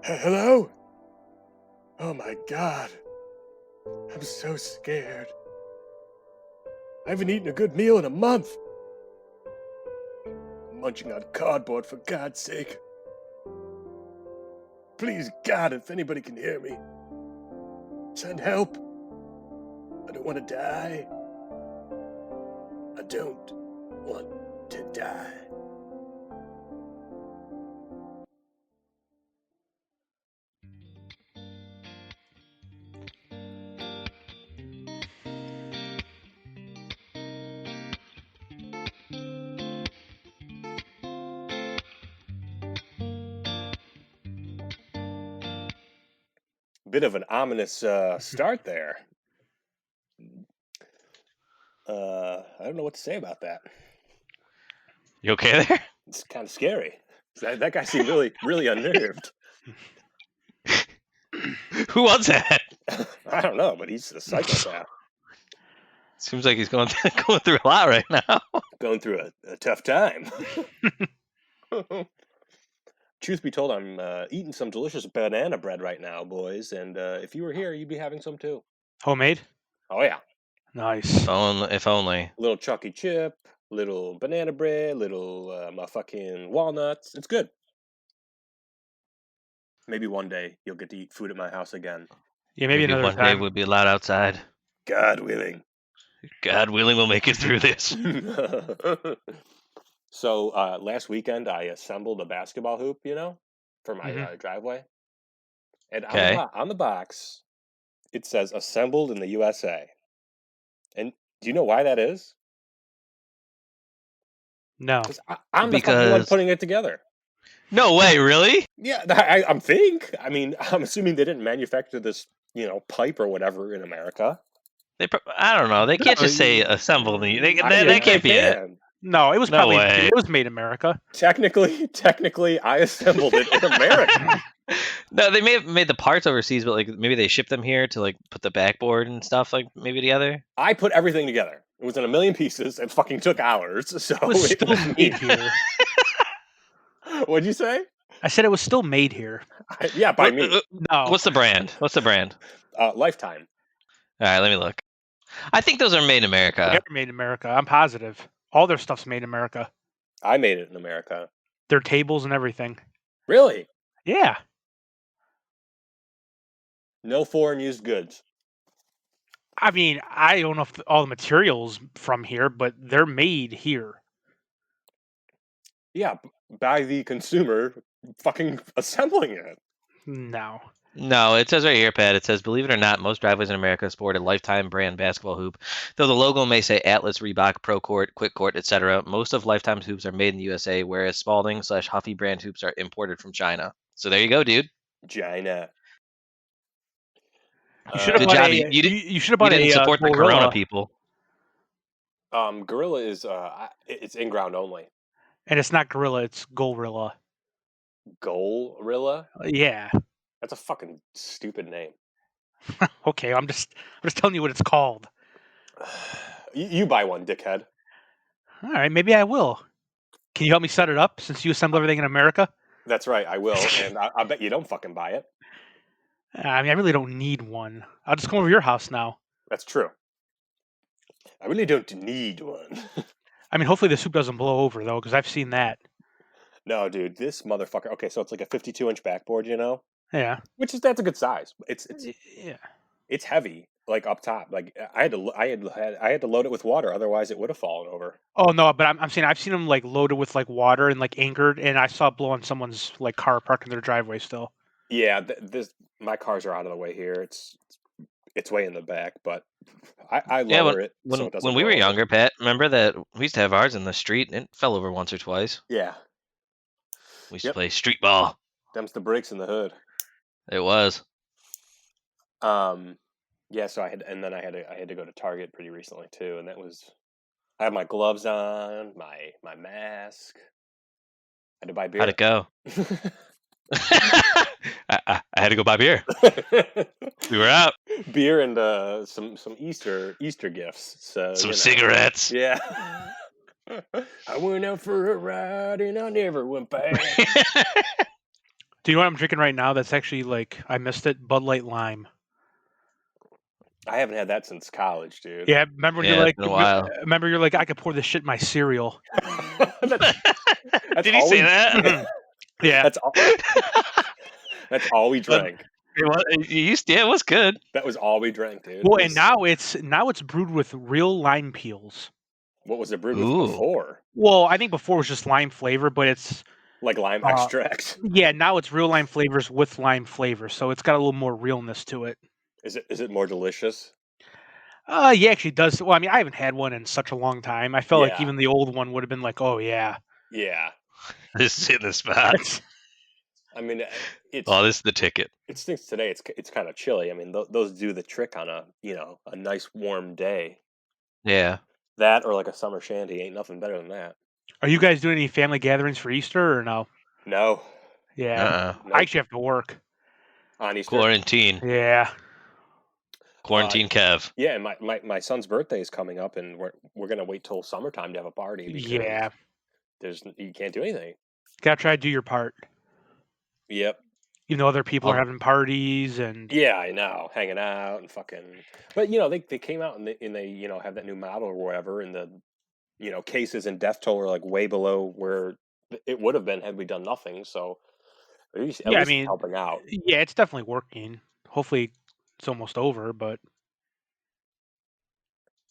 Hello? Oh my god. I'm so scared. I haven't eaten a good meal in a month. I'm munching on cardboard, for God's sake. Please, God, if anybody can hear me, send help. I don't want to die. I don't want to die. Bit of an ominous start there. I don't know what to say about that. You okay there? It's kind of scary. That guy seemed really unnerved. Who was that? I don't know, but he's a psychopath. Seems like he's going through a lot right now. Going through a tough time. Truth be told, I'm eating some delicious banana bread right now, boys. And if you were here, you'd be having some too. Homemade? Oh, yeah. Nice. If only. Little chalky chip, little banana bread, little my fucking walnuts. It's good. Maybe one day you'll get to eat food at my house again. Yeah, maybe another one time. day we'll be allowed outside. God willing. God willing, we'll make it through this. So last weekend I assembled a basketball hoop, for my driveway. And on the box, it says assembled in the USA. And do you know why that is? No. I'm the fucking one putting it together. No way, really? Yeah, I think. I mean, I'm assuming they didn't manufacture this, pipe or whatever in America. I don't know. They can't just say assembled. That can't be it. No, it was probably it was made in America. Technically, I assembled it in America. No, they may have made the parts overseas, but maybe they shipped them here to put the backboard and stuff maybe together. I put everything together. It was in a million pieces. It fucking took hours. So it was still made here. What'd you say? I said it was still made here. Yeah, by me. No. What's the brand? Lifetime. All right, let me look. I think those are made in America. They're made in America. I'm positive. All their stuff's made in America. I made it in America. Their tables and everything. Really? Yeah. No foreign used goods. I mean, I don't know if all the materials from here, but they're made here. Yeah, by the consumer fucking assembling it. No, it says right here, Pat. It says, believe it or not, most driveways in America sport a Lifetime brand basketball hoop. Though the logo may say Atlas, Reebok, Pro Court, Quick Court, etc., most of Lifetime's hoops are made in the USA, whereas Spalding/Huffy brand hoops are imported from China. So there you go, dude. China. You should have bought a. You should have bought a. Support the Corona people. Gorilla is it's in ground only. And it's not Gorilla, it's Golrilla. Golrilla? Yeah. That's a fucking stupid name. Okay, I'm just telling you what it's called. You buy one, dickhead. All right, maybe I will. Can you help me set it up since you assemble everything in America? That's right, I will, and I bet you don't fucking buy it. I mean, I really don't need one. I'll just come over to your house now. That's true. I really don't need one. I mean, hopefully the soup doesn't blow over, though, because I've seen that. No, dude, this motherfucker... Okay, so it's like a 52-inch backboard, Yeah. That's a good size. It's yeah. It's heavy, up top. I had to load it with water, otherwise it would have fallen over. Oh no, but I'm saying I've seen them loaded with water and anchored, and I saw it blow on someone's car parked in their driveway still. Yeah, my cars are out of the way here. It's way in the back, but I lower it. When we were younger, Pat, remember that we used to have ours in the street and it fell over once or twice. Yeah. We used to play street ball. Them's the brakes in the hood. It was. Yeah, so I had to go to Target pretty recently too, and I had my gloves on, my mask. I had to buy beer. How'd it go? I had to go buy beer. We were out. Beer and some Easter gifts. So some cigarettes. Yeah. I went out for a ride and I never went back. Do you know what I'm drinking right now? That's actually like I missed it. Bud Light Lime. I haven't had that since college, dude. Yeah, remember when you're Yeah, it's like, been a while. remember you're like, I could pour this shit in my cereal. that's Did he all say we. that? Yeah. That's all. That's all we But drank. it was good. That was all we drank, dude. Well, and now it's brewed with real lime peels. What was it brewed with Ooh. before? Well, I think before it was just lime flavor, but it's Like lime extract. yeah. Now it's real lime flavors with lime flavor, so it's got a little more realness to it. Is it more delicious? Yeah, actually does. Well, I mean, I haven't had one in such a long time. I felt like Yeah. even the old one would have been like, oh yeah. Yeah. This is in the spot. I mean, it's this is the ticket. it stinks today. It's kind of chilly. I mean, those do the trick on a a nice warm day. Yeah. That or like a summer shandy ain't nothing better than that. Are you guys doing any family gatherings for Easter or no? No. Yeah, Nope. I actually have to work. On Easter. Quarantine. Yeah. Quarantine Kev. Yeah, and my son's birthday is coming up, and we're gonna wait till summertime to have a party because Yeah. you can't do anything. Gotta try to do your part. Yep. You know, other people are having parties and Yeah, I know, hanging out and fucking. But they came out and they have that new model or whatever, and the cases and death toll are like way below where it would have been had we done nothing. So at least yeah, I it's mean, helping out. yeah, it's definitely working. Hopefully, it's almost over. But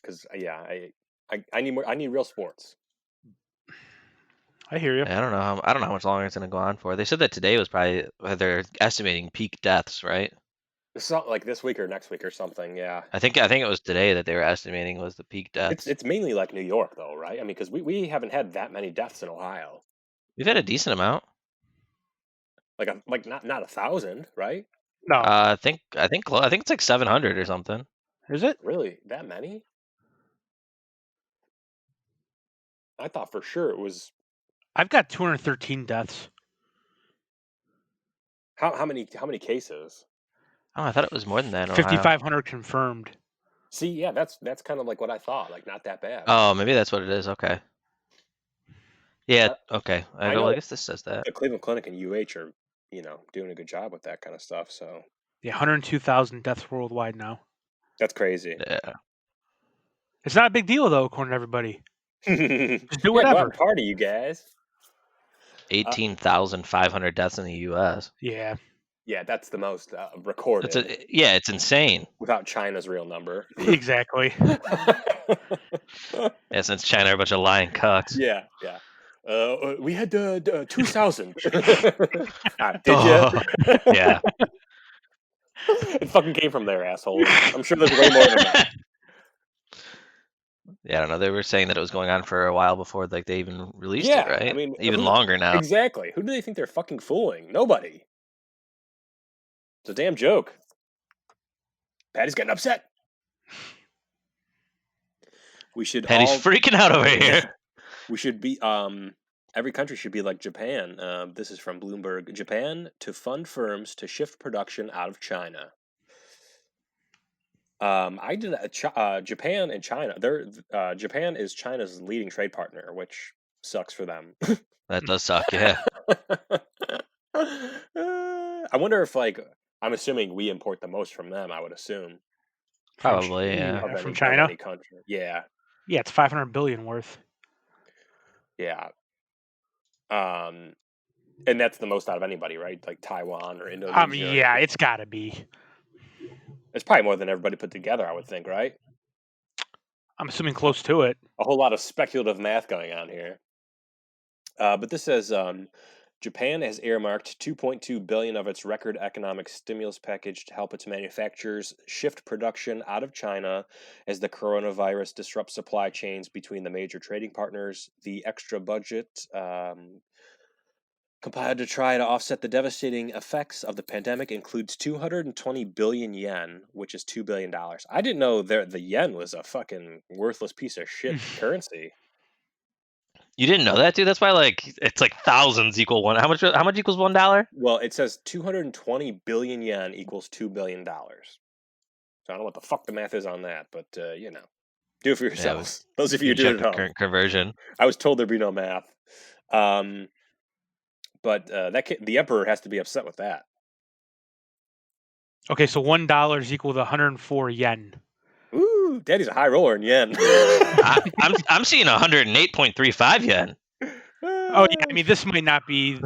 Because I need more. I need real sports. I hear you. I don't know. I don't know how much longer it's going to go on for. They said that today was probably they're estimating peak deaths, right? It's not like this week or next week or something. Yeah. I think it was today that they were estimating was the peak deaths. It's mainly like New York though, right? I mean, because we haven't had that many deaths in Ohio. We've had a decent amount. Like not 1,000, right? No, I think it's like 700 or something. is it? Really, that many? I thought for sure it was. I've got 213 deaths. How many cases? Oh, I thought it was more than that in Ohio. 5,500 confirmed. See, yeah, that's kind of like what I thought. Like not that bad. Oh, maybe that's what it is. Okay. Yeah. Okay. I guess this says that. The Cleveland Clinic and UH are doing a good job with that kind of stuff. So Yeah, 102,000 deaths worldwide now. that's crazy. Yeah. It's not a big deal though, according to everybody. Just do whatever. Go out and party, you guys. 18,500 deaths in the U.S. Yeah. Yeah, that's the most recorded. It's insane. Without China's real number. Exactly. Yeah, since China are a bunch of lying cucks. Yeah. We had 2,000. Did you? Yeah. It fucking came from there, asshole. I'm sure there's way more than that. Yeah, I don't know. They were saying that it was going on for a while before they even released it, right? I mean, even longer now. Exactly. Who do they think they're fucking fooling? Nobody. It's a damn joke. Patty's getting upset. Patty's freaking out over here. We should be every country should be like Japan. This is from Bloomberg. Japan to fund firms to shift production out of China. I did Japan and China. Japan is China's leading trade partner, which sucks for them. That does suck, yeah. I wonder if I'm assuming we import the most from them. I would assume. Probably, yeah. From China. Any country. Yeah. Yeah, it's 500 billion worth. Yeah. And that's the most out of anybody, right? Like Taiwan or Indonesia. Yeah, it's got to be. It's probably more than everybody put together, I would think, right? I'm assuming close to it. A whole lot of speculative math going on here. But this says Japan has earmarked $2.2 billion of its record economic stimulus package to help its manufacturers shift production out of China as the coronavirus disrupts supply chains between the major trading partners. The extra budget compiled to try to offset the devastating effects of the pandemic includes 220 billion yen, which is $2 billion. I didn't know the yen was a fucking worthless piece of shit currency. You didn't know that, dude? That's why it's like thousands equal one. How much equals $1? Well, it says 220 billion yen equals $2 billion. So I don't know what the fuck the math is on that, but do it for yourselves. Those of you who do it at home. Conversion. I was told there'd be no math. But the emperor has to be upset with that. Okay, so $1 is equal to 104 yen. Ooh, Daddy's a high roller in yen. I'm seeing 108.35 yen. Oh yeah, I mean this might not be.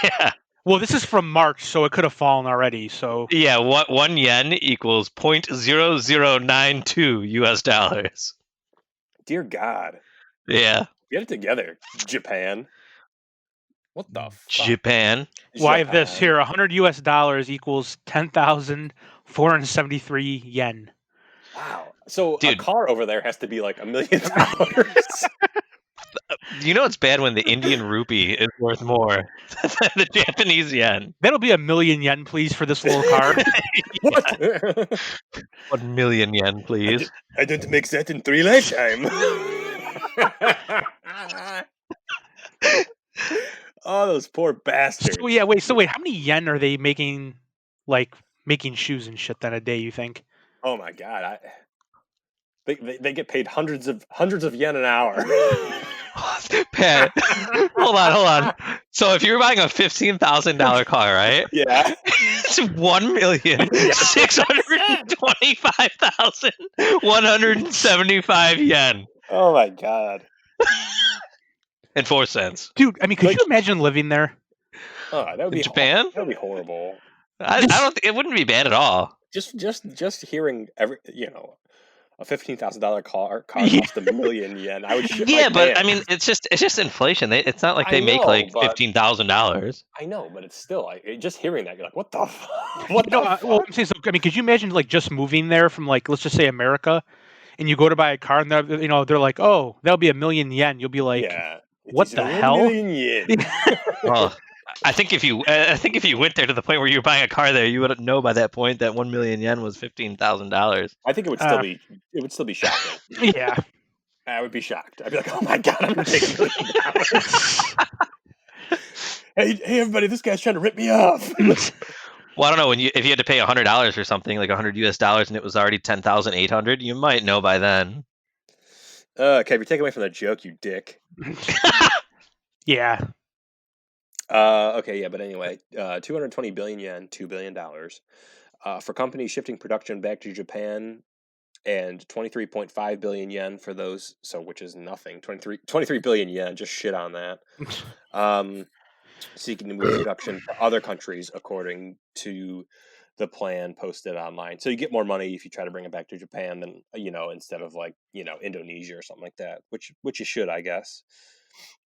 Yeah. Well, this is from March, so it could have fallen already. So Yeah, what 1 yen equals 0.0092 US dollars. Dear God. Yeah. Get it together, Japan. What the fuck? Japan. well, I have this here: $100 equals 10,473 yen. Wow. So a Dude, car over there has to be like $1 million. you know it's bad when the Indian rupee is worth more than the Japanese yen. That'll be 1,000,000 yen, please, for this little car. What? 1 million yen, please. I didn't make that in 3 lifetime. Oh, those poor bastards. So yeah, wait. So wait, how many yen are they making? Like making shoes and shit then a day? You think? Oh my God. They get paid hundreds of yen an hour. Pat, hold on. So if you're buying a $15,000 car, right? Yeah. It's 1,625,175 yen Oh my God. and 4 cents. Dude, I mean, could Like- you imagine living there? Oh, that would In be Japan? That would be horrible. I don't. It wouldn't be bad at all. Just hearing a $15,000 car Yeah. cost $1 million yen. I would shit my Yeah, but pants. I mean, it's just inflation. It's not like I they make know, like but- $15,000. I know, but it's still like just hearing that you're like, what the what No, the fuck? well, I'm saying so. I mean, could you imagine like just moving there from like let's just say America, and you go to buy a car, and they're like, oh, that'll be 1,000,000 yen. You'll be like, Yeah. It what is the 1 hell? million yen. Well, I think if you went there to the point where you were buying a car there, you would know by that point that 1 million yen was $15,000. I think it would still be shocking. Yeah. I would be shocked. I'd be like, oh my God, I'm gonna take $1 million. Hey, everybody, this guy's trying to rip me off. Well, I don't know if you had to pay $100 or something like $100 US, and it was already 10,800, you might know by then. Okay, you're taking away from that joke, you dick. Yeah. Okay, yeah, but anyway, 220 billion yen, $2 billion, for companies shifting production back to Japan, and 23.5 billion yen for those, which is nothing. 23 billion yen, just shit on that. Seeking to move production to other countries according to the plan posted online. So you get more money if you try to bring it back to Japan than instead of like Indonesia or something like that, which you should, I guess.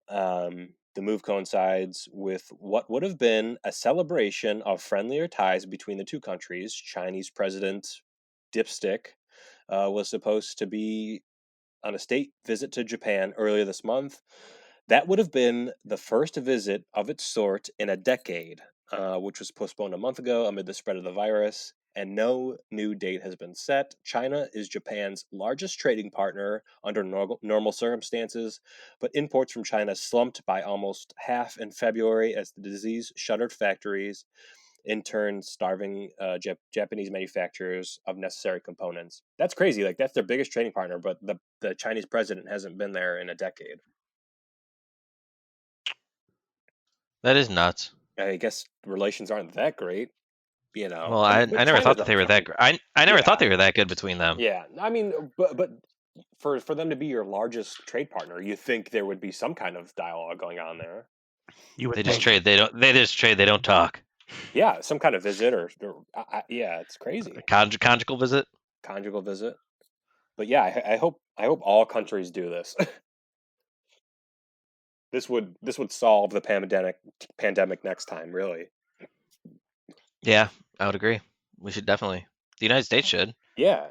The move coincides with what would have been a celebration of friendlier ties between the two countries. Chinese President Dipstick was supposed to be on a state visit to Japan earlier this month. That would have been the first visit of its sort in a decade, which was postponed a month ago amid the spread of the virus, and no new date has been set. China is Japan's largest trading partner under normal circumstances, but imports from China slumped by almost half in February as the disease shuttered factories, in turn starving Japanese manufacturers of necessary components. That's crazy. Like, that's their biggest trading partner, but the Chinese president hasn't been there in a decade. That is nuts. I guess relations aren't that great, Well, I never thought that they were that great. I never thought they were that good between them. Yeah, I mean, but for them to be your largest trade partner, you think there would be some kind of dialogue going on there. They just trade. They just trade. They don't talk. Yeah, some kind of visit or yeah, it's crazy. Conjugal visit. Conjugal visit. But yeah, I hope all countries do this. This would solve the pandemic next time, really. Yeah, I would agree. We should definitely. The United States should. Yeah.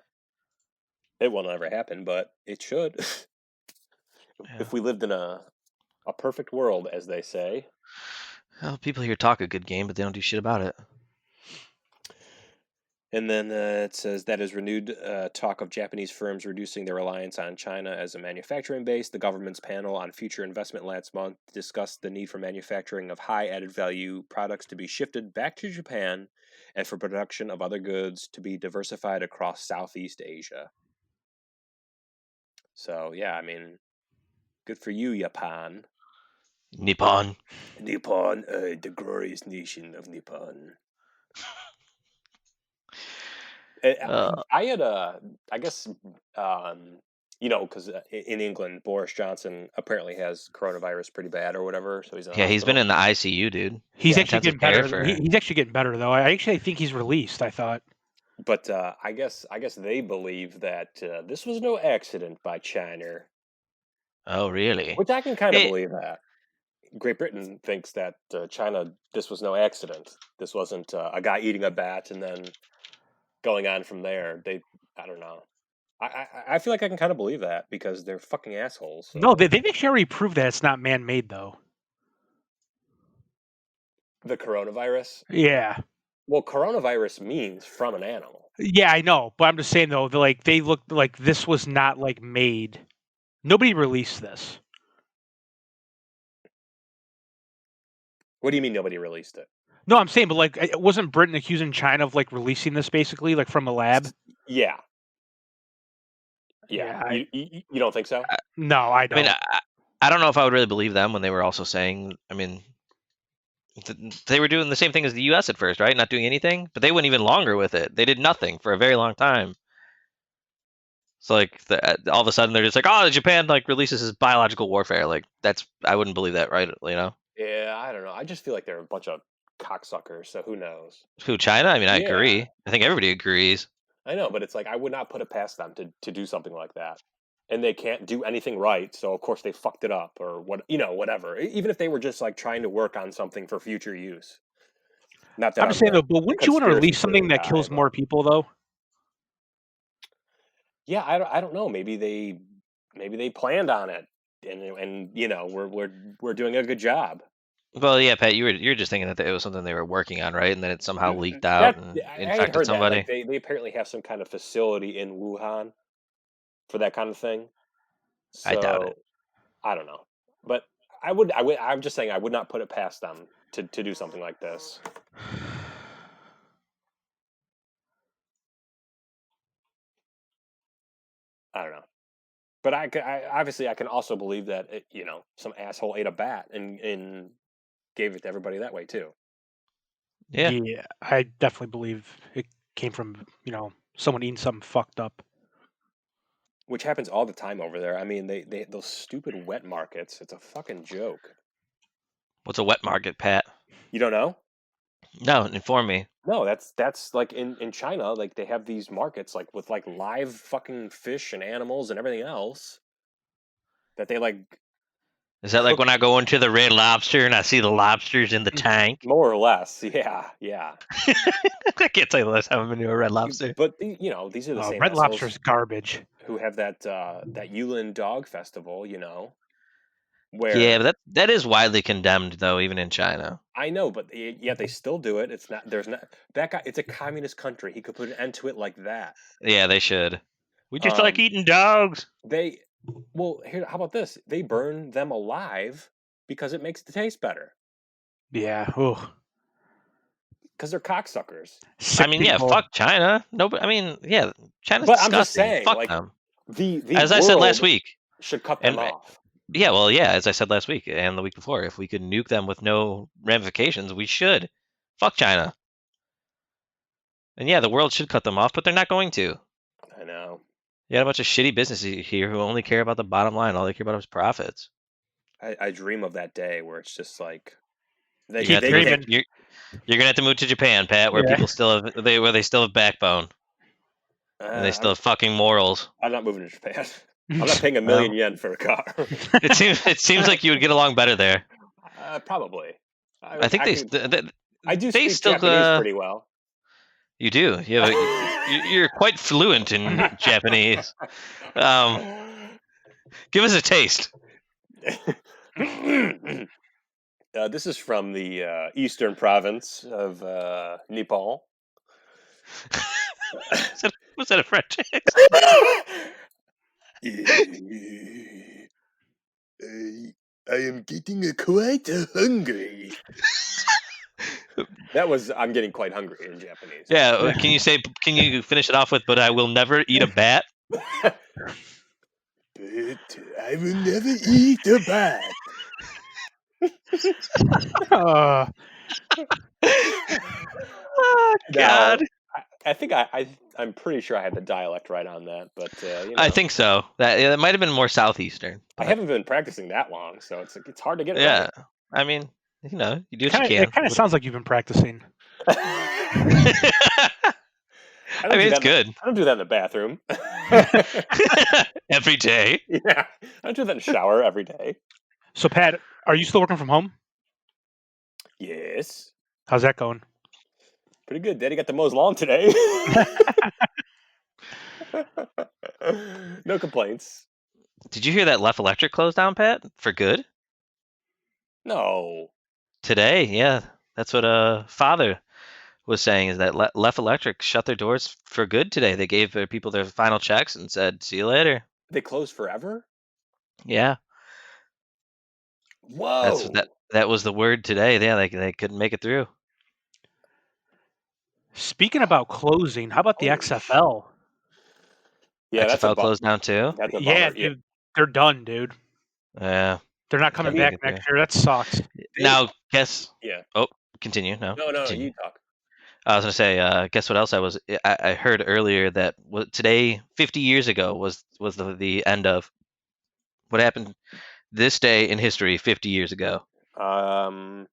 It will never happen, but it should. Yeah. If we lived in a perfect world, as they say. Well, people here talk a good game, but they don't do shit about it. And then it says that is renewed talk of Japanese firms reducing their reliance on China as a manufacturing base. The government's panel on future investment last month discussed the need for manufacturing of high added value products to be shifted back to Japan and for production of other goods to be diversified across Southeast Asia. So, yeah, I mean, good for you, Japan. Nippon. Nippon, the glorious nation of Nippon. I had I guess, because in England, Boris Johnson apparently has coronavirus pretty bad or whatever, so he's in the Yeah, he's been hospital. in the ICU, dude. He's actually Intensive getting care better. for. He's actually getting better though. I actually think he's released. I thought. But I guess they believe that this was no accident by China, Oh, really? which I can kind of It, believe that. Great Britain thinks that China, this was no accident. This wasn't a guy eating a bat and then going on from there. I don't know. I feel like I can kind of believe that because they're fucking assholes. No, So they've actually already proved that it's not man-made though. the coronavirus. Yeah. Well, coronavirus means from an animal. Yeah, I know, but I'm just saying though, they looked like this was not like made. Nobody released this. What do you mean nobody released it? No, I'm saying, but like, wasn't Britain accusing China of like releasing this basically, like from a lab? Yeah. Yeah, You don't think so? no, I I mean, don't. I don't know if I would really believe them when they were also saying. I mean, they were doing the same thing as the U.S. at first, right? Not doing anything, but they went even longer with it. They did nothing for a very long time. So like, all of a sudden they're just like, oh, Japan like releases his biological warfare. Like I wouldn't believe that, right? You know? Yeah, I don't know. I just feel like they're a bunch of cocksuckers. So who knows? Who, China? I mean, I Yeah, agree. I think everybody agrees. I know, but it's like I would not put it past them to do something like that. And they can't do anything right, so of course they fucked it up or whatever. Even if they were just like trying to work on something for future use. Not that I'm just I'm saying the though, but wouldn't you want to conspiracy release something theory that guy, kills but more people though? yeah, I don't know. Maybe they planned on it, and we're doing a good job. Well, yeah, Pat, you're just thinking that it was something they were working on, right? And then it somehow leaked out That and I had infected heard that like somebody. they apparently have some kind of facility in Wuhan for that kind of thing. I doubt it. So I don't know, but I'm just saying I would not put it past them to do something like this. I don't know, but obviously I can also believe that some asshole ate a bat and gave it to everybody that way too. Yeah. Yeah, I definitely believe it came from someone eating something fucked up. Which happens all the time over there. I mean, they those stupid wet markets. It's a fucking joke. What's a wet market, Pat? You don't know? No, inform me. No, that's like in China, like they have these markets like with like live fucking fish and animals and everything else that they like Is that like cook when I go into the Red Lobster and I see the lobsters in the tank? more or less. Yeah, yeah. I can't tell you the last time I've been to a Red Lobster. But these are the same Red assholes Lobster's garbage. who have that Yulin Dog Festival, Yeah, where but that is widely condemned though, even in China. I know, but yet they still do it. It's not. There's not that guy. It's a communist country. He could put an end to it like that. Yeah, they should. We just like Um, eating dogs. well, here. How about this? They burn them alive because it makes the taste better. Yeah. Oh, Because they're cocksuckers. I sick mean, yeah, people. fuck China. No, but I mean, yeah, China's But I'm just disgusting. saying, Fuck like them. the As I said last world week, should cut them and off. yeah, well, yeah, as I said last week and the week before, if we could nuke them with no ramifications, we should. Fuck China. And yeah, the world should cut them off, but they're not going to. I know. You got a bunch of shitty businesses here who only care about the bottom line. All they care about is profits. I dream of that day where it's just like You're Keep gonna have to move. dreaming. You're gonna have to move to Japan, Pat, where Yeah. people still have where they still have backbone and they still have fucking morals. I'm not moving to Japan. I'm not paying $1 million yen for a car. It seems like you would get along better there. Probably. I think I do they speak still Japanese pretty well. You do. You're quite fluent in Japanese. Give us a taste. This is from the eastern province of Nippon. Was that a French accent? I am getting quite hungry. I'm getting quite hungry in Japanese. Yeah, can you finish it off with, but I will never eat a bat? But I will never eat a bat. Uh, Oh, Now, God. I think I'm pretty sure I had the dialect right on that, but I think so. That might have been more southeastern, I but haven't been practicing that long, so it's hard to get it yeah. right. I mean, you do it what you kind of it can. kind of sounds like you've been practicing. I I don't mean, do it's that. good. I don't do that in the bathroom. Every day. Yeah, I don't do that in the shower every day. So, Pat, are you still working from home? Yes, How's that going? pretty good. Daddy got the Mo's lawn today. No complaints. Did you hear that Left Electric closed down, Pat? For good? No. Today, yeah. That's what father was saying, is that Left Electric shut their doors for good today. They gave their people their final checks and said, "See you later." They closed forever? Yeah. That's Whoa. that was the word today. Yeah, they couldn't make it through. Speaking about closing, how about the Holy sh. XFL? Yeah, XFL closed down too. that's a Yeah, bummer. Yeah. dude, they're done, dude. Yeah, They're not they coming couldn't They make back it through. next year. That sucks. they Now, guess. yeah. Oh, continue. No, No, continue. you talk. I was gonna say, guess what else I heard earlier that today, 50 years ago, was the end of what happened this day in history 50 years ago. Um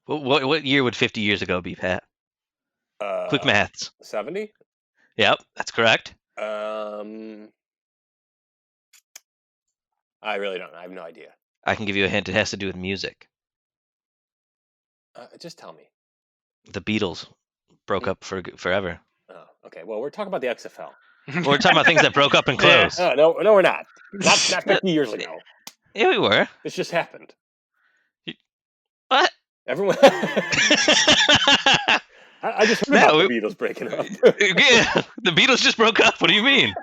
What year would 50 years ago be, Pat? Quick uh maths. 70? Yep, that's correct. Um I really don't know. I have no idea. I can give you a hint. It has to do with music. Just tell me. The Beatles broke up forever. Oh, okay. Well, we're talking about the XFL. We're talking about things that broke up and Yeah. closed. Oh, no, we're not. Not Uh, 50 years ago. Yeah, we were. This just happened. What? Everyone I just heard about No, the Beatles breaking up. yeah, the Beatles just broke up. What do you mean?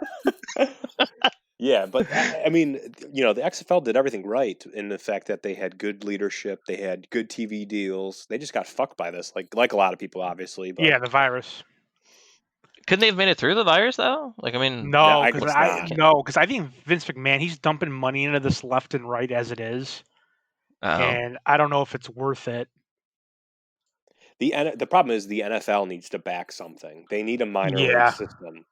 Yeah, but I mean, the XFL did everything right in the fact that they had good leadership, they had good TV deals. They just got fucked by this, like a lot of people, obviously. But Yeah, the virus. Couldn't they have made it through the virus though? Like, I mean, No, I because guess not. I think Vince McMahon, he's dumping money into this left and right as it is, oh and I don't know if it's worth it. The problem is the NFL needs to back something. They need a minor league Yeah, system,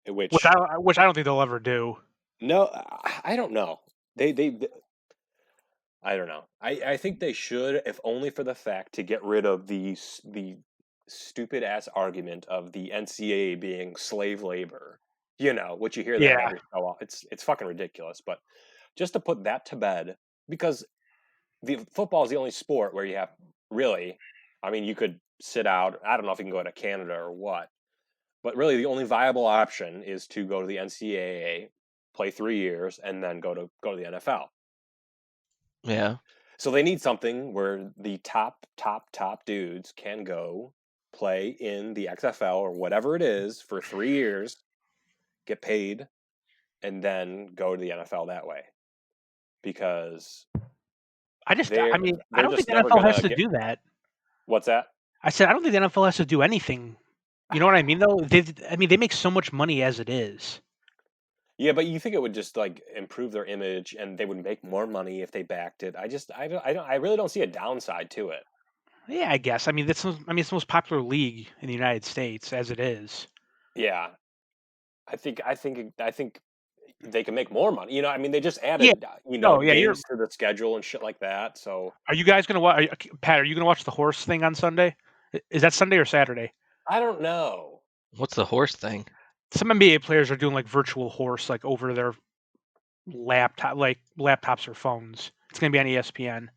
which which I don't think they'll ever do. no, I don't know. They I don't know. I think they should, if only for the fact to get rid of the stupid ass argument of the NCAA being slave labor. Which you hear that Yeah, every so often. It's fucking ridiculous. But just to put that to bed, because the football is the only sport where you have really, I mean, you could sit out. I don't know if you can go to Canada or what, but really the only viable option is to go to the NCAA, play 3 years, and then go to the NFL. yeah, So they need something where the top dudes can go play in the XFL or whatever it is for 3 years, get paid, and then go to the NFL that way. Because I they're mean, I they're don't think just the never NFL has gonna to get. do that. What's that? I said I don't think the NFL has to do anything. You know what I mean, though? I mean, they make so much money as it is. Yeah, but you think it would just like improve their image and they would make more money if they backed it. I really don't see a downside to it. Yeah, I guess. I mean, it's the most popular league in the United States as it is. Yeah, I think they can make more money. I mean, they just Yeah. added No. Yeah. games to the schedule and shit like that. So Are you guys gonna watch? Pat, are you gonna watch the horse thing on Sunday? Is that Sunday or Saturday? I don't know. what's the horse thing? Some NBA players are doing like virtual horse, like over their laptops or phones. It's gonna be on ESPN.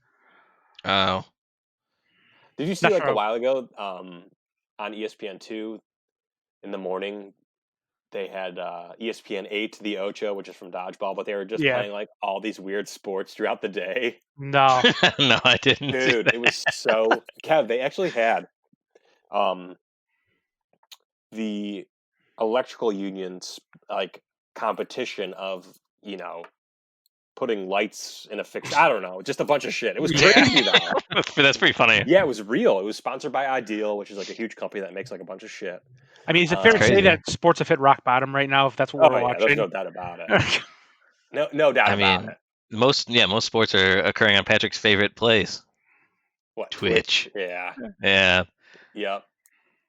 Oh, Did you see Not like a sure. while ago on ESPN 2 in the morning they had ESPN 8 the Ocho, which is from dodgeball, but they were just Yeah. playing like all these weird sports throughout the day. No. no, I didn't see Dude, it that. was so Kev, they actually had um the electrical unions like competition of, putting lights in a fixture. I don't know, just a bunch of shit. It was crazy though. That's pretty funny. Yeah, it was real. It was sponsored by Ideal, which is like a huge company that makes like a bunch of shit. I mean, is it fair to say that sports have hit rock bottom right now? If that's what we're watching, there's no doubt about it. no doubt about it. Most sports are occurring on Patrick's favorite place. What? Twitch. Yeah. Yeah. Yep.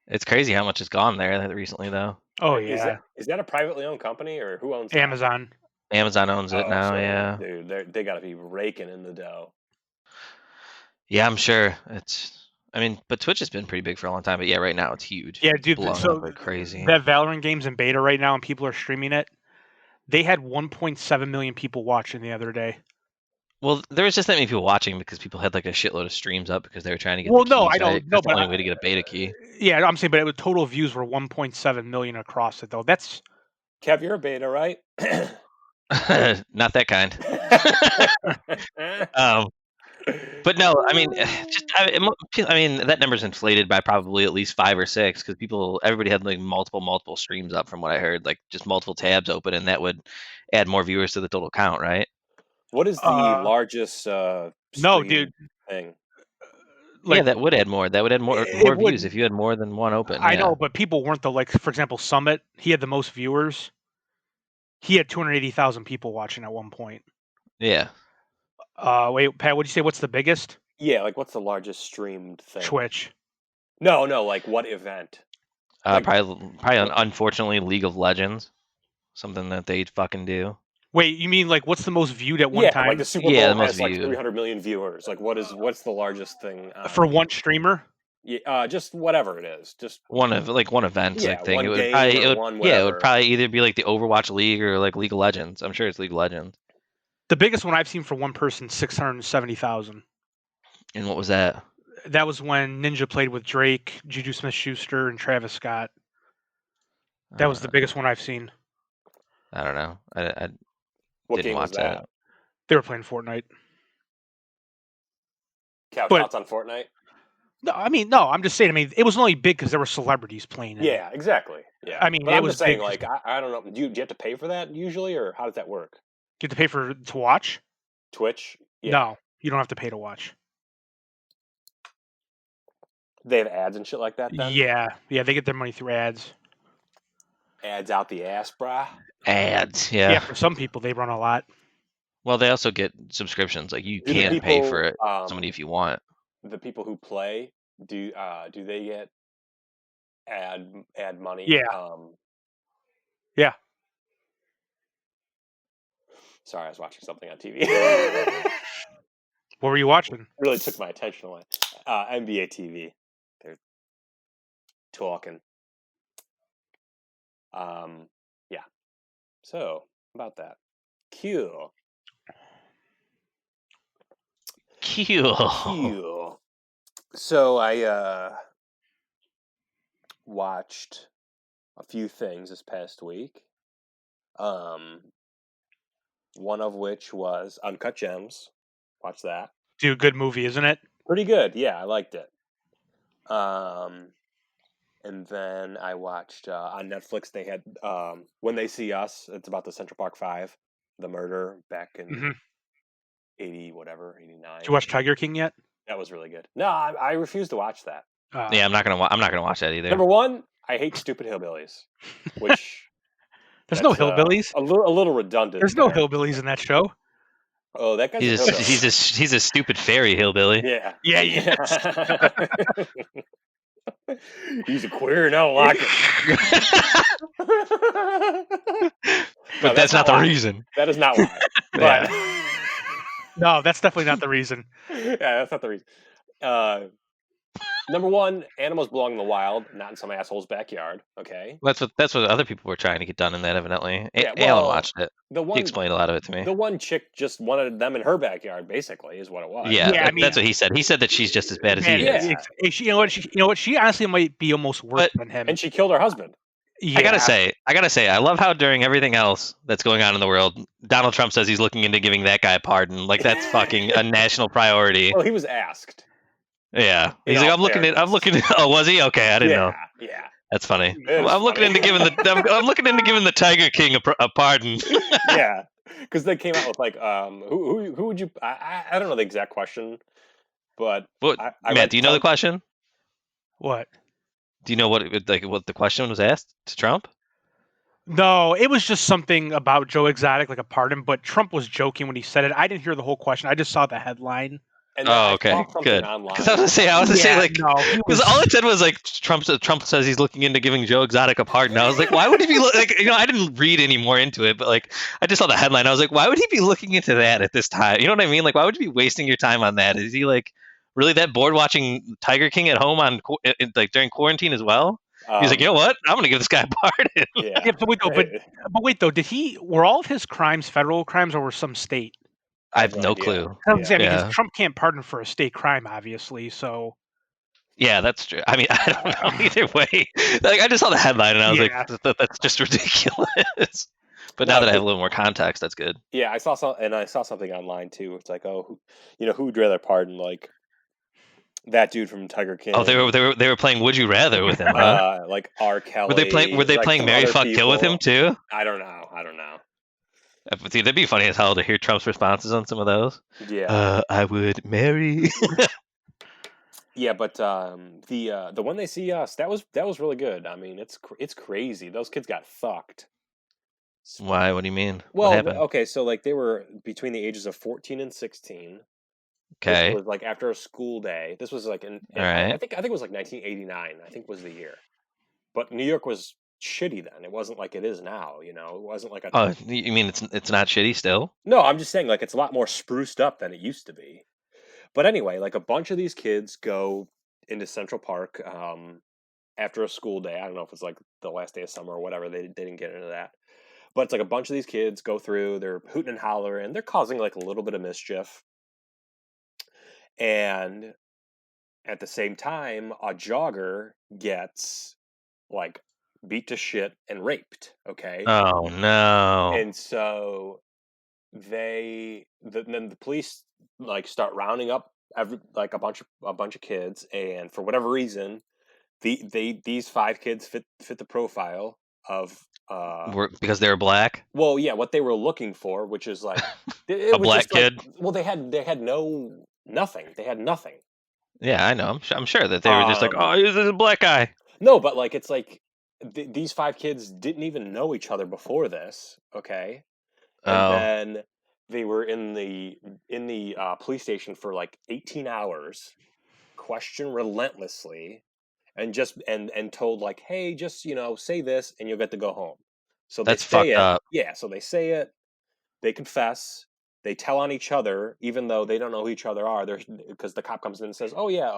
It's crazy how much has gone there recently, though. Oh yeah. Is that a privately owned company or who owns it? Amazon. Amazon owns it now. Yeah. Dude, they got to be raking in the dough. Yeah, I'm sure but Twitch has been pretty big for a long time. But yeah, right now it's huge. Yeah, dude. So like crazy. That Valorant game's in beta right now, and people are streaming it. They had 1.7 million people watching the other day. Well, there was just that many people watching because people had like a shitload of streams up because they were trying to get. Well, the keys, no, I don't. right? No, That's but the only way to get a beta key. Yeah, I'm saying, but total views were 1.7 million across it, though. That's Kev, you're a beta, right? Not that kind. But no, I mean, that number's inflated by probably at least 5 or 6 because everybody had like multiple streams up from what I heard, like just multiple tabs open, and that would add more viewers to the total count, right? What is the largest no, dude thing? Yeah, that would add more. That would add more views if you had more than one open. I know, but people weren't for example, Summit. He had the most viewers. He had 280,000 people watching at one point. Yeah. Wait, Pat, what'd you say? What's the biggest? Yeah, like what's the largest streamed thing? Twitch. No, like what event? Probably unfortunately League of Legends, something that they fucking do. Wait, you mean like what's the most viewed at one time? Like the Super Bowl has like 300 million viewers. Like what's the largest thing for one streamer? Yeah, just whatever it is. Just one event thing. One it would game it would probably either be like the Overwatch League or like League of Legends. I'm sure it's League of Legends. The biggest one I've seen for one person, 670,000. And what was that? That was when Ninja played with Drake, Juju Smith-Schuster, and Travis Scott. That was the biggest one I've seen. I don't know. I what didn't game watch was that. They were playing Fortnite. Thoughts on Fortnite? No, I'm just saying. I mean, it was only big because there were celebrities playing it. Yeah, exactly. Yeah, I mean, but I'm just saying, big. like, I don't know. Do you have to pay for that usually, or how does that work? You have to pay to watch? Twitch? Yeah. No, you don't have to pay to watch. They have ads and shit like that, then? Yeah, they get their money through ads. Ads out the ass, brah? Ads, yeah. Yeah, for some people, they run a lot. Well, they also get subscriptions. Like, you can pay for it, somebody if you want. The people who play, do they get ad money? Yeah. Yeah. Sorry, I was watching something on TV. What were you watching? Really took my attention away. NBA TV. They're talking. Yeah. So, about that. Q. So, I watched a few things this past week. One of which was Uncut Gems. Watch that. Dude, good movie, isn't it? Pretty good. Yeah, I liked it. And then I watched on Netflix. They had When They See Us. It's about the Central Park 5, the murder back in 89. Did you watch Tiger King yet? That was really good. No, I refuse to watch that. Yeah, I'm not gonna watch that either. Number one, I hate stupid hillbillies. Which there's no hillbillies. A little redundant. There's no hillbillies in that show. Oh, that guy's he's a stupid fairy hillbilly. Yeah. Yeah. He's a queer and I don't like it. But that's not the reason. That is not why. But no, that's definitely not the reason. Yeah, that's not the reason. Number one, animals belong in the wild, not in some asshole's backyard. Okay. That's what other people were trying to get done in that, evidently. Yeah, Alan watched it. He explained a lot of it to me. The one chick just wanted them in her backyard, basically, is what it was. Yeah, that's what he said. He said that she's just as bad as he is. You know what? She honestly might be almost worse than him. And she killed her husband. Yeah. I gotta say, I love how during everything else that's going on in the world, Donald Trump says he's looking into giving that guy a pardon. Like, that's fucking a national priority. Well, he was asked. Yeah, he's like, I'm looking at. Oh, was he? Okay, I didn't know. Yeah, that's funny. I'm looking into giving the Tiger King a pardon. Yeah, Because they came out with like, who would you? I don't know the exact question, but What, I Matt? read Do you know the Trump. question? What? Do you know what what the question was asked to Trump? No, it was just something about Joe Exotic, like a pardon. But Trump was joking when he said it. I didn't hear the whole question. I just saw the headline. And then Oh, I saw okay, something good. Because I online. was gonna say Yeah, like, no, he because all was. it said was like Trump says he's looking into giving Joe Exotic a pardon. I was like, why would he be like, I didn't read any more into it, but like I just saw the headline. I was like, why would he be looking into that at this time? You know what I mean? Like, why would you be wasting your time on that? Is he like really that bored watching Tiger King at home on like during quarantine as well? He's like, you know what? I'm gonna give this guy a pardon. Yeah. Yeah, but wait though. But wait though. Did he? Were all of his crimes federal crimes or were some state? I I have have no no idea. clue. I mean, because Yeah. Trump can't pardon for a state crime, obviously. So Yeah, that's true. I mean, I don't know either way. Like, I just saw the headline and I was like, yeah, that's just ridiculous. But now No, that I have 'cause- a little more context, that's good. yeah, I saw something online too. It's like, oh, who would rather pardon like that dude from Tiger Oh, King, they were playing Would You Rather with him, huh? like R. Were Kelly, they like playing some Marry other Fuck Kill with him people. too? I don't know. See, that'd be funny as hell to hear Trump's responses on some of those. Yeah. I would marry. Yeah, but the When They See Us, that was really good. I mean, it's crazy. Those kids got fucked. Why? What do you mean? What Well, happened? okay, so like they were between the ages of 14 and 16. This Okay. was like after a school day. This was like All right. I think it was like 1989. I think was the year. But New York was shitty then. It wasn't like it is now. It wasn't like a. Oh, you mean it's not shitty still? No, I'm just saying like it's a lot more spruced up than it used to be. But anyway, like a bunch of these kids go into Central Park after a school day. I don't know if it's like the last day of summer or whatever. They didn't get into that. But it's like a bunch of these kids go through, they're hooting and hollering, and they're causing like a little bit of mischief. And at the same time, a jogger gets like beat to shit and raped. Okay. Oh no. And so then the police like start rounding up like a bunch of kids, and for whatever reason, these five kids fit the profile of Because they were black? well, yeah, what they were looking for, which is like A it was black just like, kid? well, they had nothing. They had nothing. Yeah, I know. I'm sure that they were just like, Um, oh, he's a black guy. no, but like it's like these five kids didn't even know each other before this, okay? And Oh, then they were in the police station for like 18 hours, questioned relentlessly, and just and told like, hey, just say this and you'll get to go home. So they that's say fucked it. up. Yeah, so they say it. They confess. They tell on each other, even though they don't know who each other are. They're because the cop comes in and says, "Oh yeah,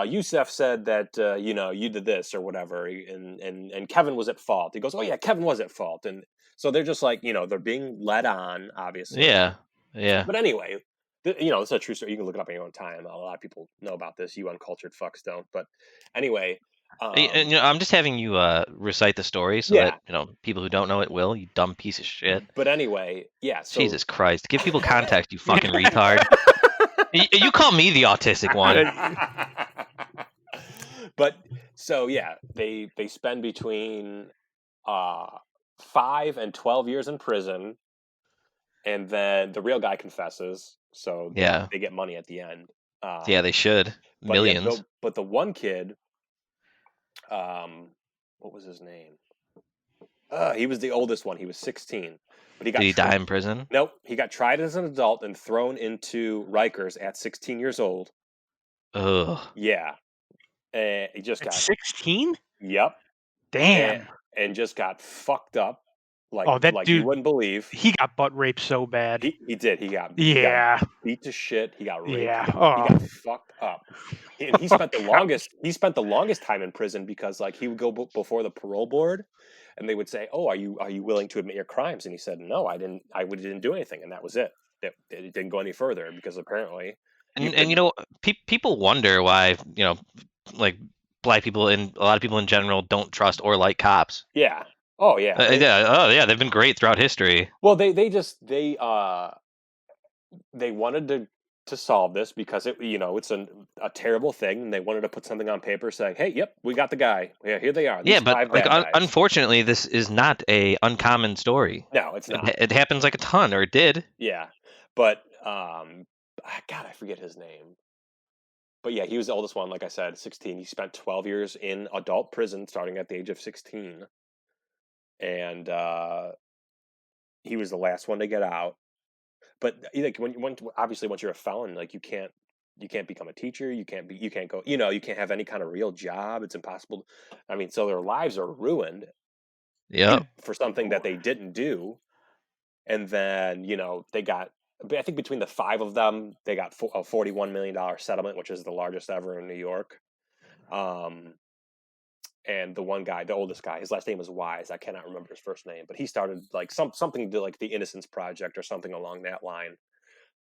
Youssef said that you did this or whatever, and Kevin was at fault." He goes, "Oh yeah, Kevin was at fault," and so they're just like they're being led on, obviously. Yeah, yeah. But anyway, it's a true story. You can look it up in your own time. A lot of people know about this. You uncultured fucks don't. But anyway, And I'm just having you recite the story so that yeah. people who don't know it will. You dumb piece of shit. But anyway, yeah. So Jesus Christ, give people context, you fucking retard. You call me the autistic one. But so yeah, they spend between 5 and 12 years in prison, and then the real guy confesses, so Yeah, they get money at the end. yeah, they should. But yeah, Millions. but the one kid, what was his name? He was the oldest one. He was 16, but he Did got he die in prison? nope. He got tried as an adult and thrown into Rikers at 16 years old. Ugh. Yeah, and he just at got 16. yep, and, Damn. and just got fucked up Oh, that you dude. wouldn't believe. He got butt raped so bad. He did. He got Yeah. beat to shit. He got raped. Yeah. He Oh. got fucked up. And he spent the God. longest. He spent the longest time in prison because like he would go before the parole board, and they would say, "Oh, are you willing to admit your crimes?" And he said, "No, I didn't. Didn't do anything." And that was it. It didn't go any further because apparently you And could. people wonder why like black people and a lot of people in general don't trust or like cops. Yeah. Oh yeah. Yeah. Oh yeah. They've been great throughout history. Well, they wanted to to solve this because it's a terrible thing, and they wanted to put something on paper saying, "Hey, yep, we got the guy. Yeah, here they are. Yeah, These but 5 like bad guys." unfortunately, this is not a uncommon story. No, it's not. It happens like a ton, or it did. Yeah, but God, I forget his name. But yeah, he was the oldest one. Like I said, 16. He spent 12 years in adult prison, starting at the age of 16, and he was the last one to get out. But like obviously once you're a felon, like you can't become a teacher. You can't go. You can't have any kind of real job. It's impossible. I mean, so their lives are ruined Yep. for something that they didn't do. And then they got. I think between the 5 of them, they got a $41 million settlement, which is the largest ever in New York. And the one guy, the oldest guy, his last name is Wise. I cannot remember his first name, but he started like something to like the Innocence Project or something along that line,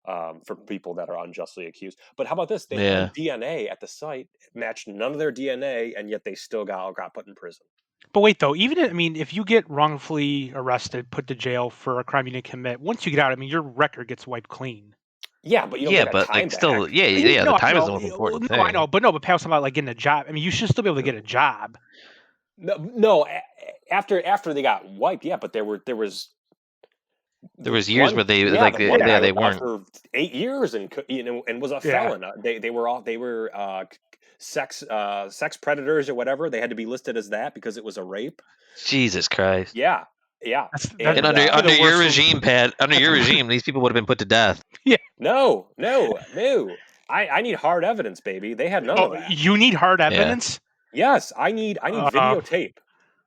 for people that are unjustly accused. But how about this? They Yeah. had DNA at the site, matched none of their DNA, and yet they still got put in prison. But wait, though, if you get wrongfully arrested, put to jail for a crime you didn't commit, once you get out, your record gets wiped clean. Yeah, but you don't Yeah, get a but time like still, back. yeah. No, The I time is know. the most important No, I thing. know, but Pat was talking about like getting a job. You should still be able to get a job. No, after they got wiped, yeah, but there was years where they like the one guy they was out weren't. for 8 years and was a Yeah. felon. They were sex predators or whatever. They had to be listed as that because it was a rape. Jesus Christ. Yeah. And under your regime, Pat, under your regime, these people would have been put to death. Yeah. No. I need hard evidence, baby. They had none of that. You need hard evidence? Yes, I need videotape.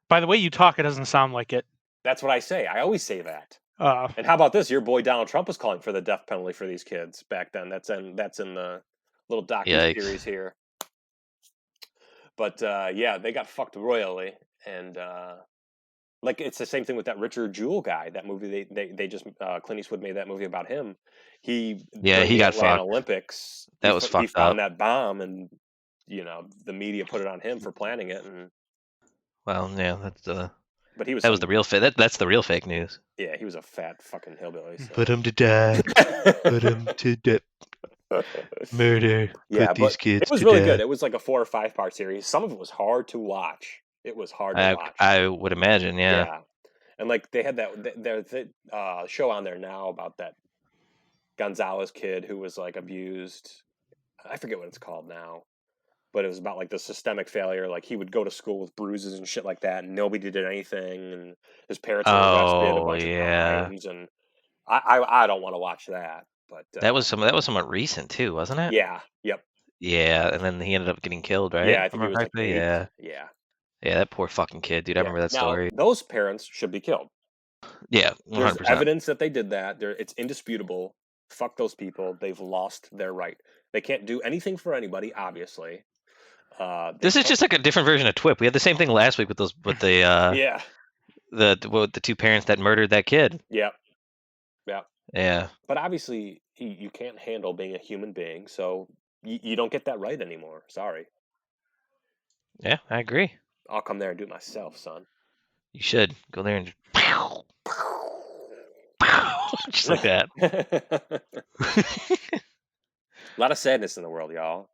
By the way you talk, it doesn't sound like it. That's what I say. I always say that. And how about this? Your boy Donald Trump was calling for the death penalty for these kids back then. That's in the little docu-series here. But yeah, they got fucked royally, and like it's the same thing with that Richard Jewell guy. That movie they just Clint Eastwood made that movie about him. He got fucked. Olympics. That was fucked up. He found that bomb, and the media put it on him for planning it. And well, yeah, that's But he was. That was the real that's the real fake news. Yeah, he was a fat fucking hillbilly. So. Put him to death. Put him to death. Murder. Yeah, put these kids it was to really death. good. It was like a 4 or 5 part series. Some of it was hard to watch. It was hard to watch. I would imagine, yeah. Yeah, and like they had that show on there now about that Gonzalez kid who was like abused. I forget what it's called now, but it was about like the systemic failure. Like he would go to school with bruises and shit like that, and nobody did anything, and his parents were arrested a bunch of times. And I don't want to watch that. But that was somewhat recent too, wasn't it? Yeah. Yep. Yeah, and then he ended up getting killed, right? Yeah, I think he was like 8. Yeah. Yeah. Yeah, that poor fucking kid, dude. I remember that story. Those parents should be killed. Yeah, 100%. There's evidence that they did that. It's indisputable. Fuck those people. They've lost their right. They can't do anything for anybody, obviously. This is just like a different version of TWIP. We had the same thing last week with yeah. The 2 parents that murdered that kid. Yep. Yeah. But obviously, you can't handle being a human being, so you don't get that right anymore. Sorry. Yeah, I agree. I'll come there and do it myself, son. You should go there and just like that. A lot of sadness in the world, y'all.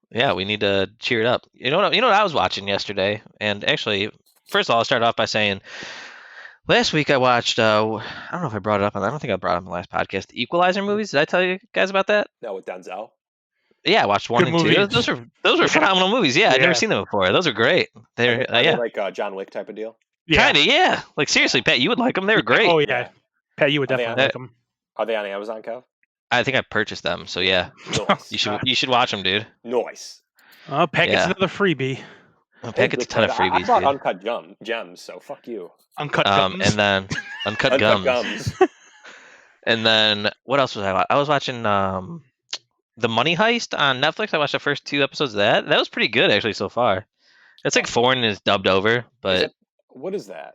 Yeah, we need to cheer it up. You know what I was watching yesterday, and actually, first of all, I'll start off by saying, last week I watched. I don't know if I brought it up. I don't think I brought it up in the last podcast. The Equalizer movies. Did I tell you guys about that? No, with Denzel. Yeah, I watched 1 and 2. Those are phenomenal movies. Yeah, I'd never seen them before. Those are great. They're like a John Wick type of deal. Kind of, yeah. Like seriously, Pat, you would like them. They're great. Oh yeah, Pat, you would definitely like them. Are they on Amazon, Kev? I think I purchased them. So yeah, nice. You should watch them, dude. Nice. Pat gets another freebie. Pat gets a ton of freebies. I bought Uncut Gems, so fuck you. Uncut Gums. And then Uncut Gums. And then what else was I watching? I was watching The Money Heist on Netflix. I watched the first 2 episodes of that. That was pretty good actually so far. It's like foreign and it's dubbed over, but what is that?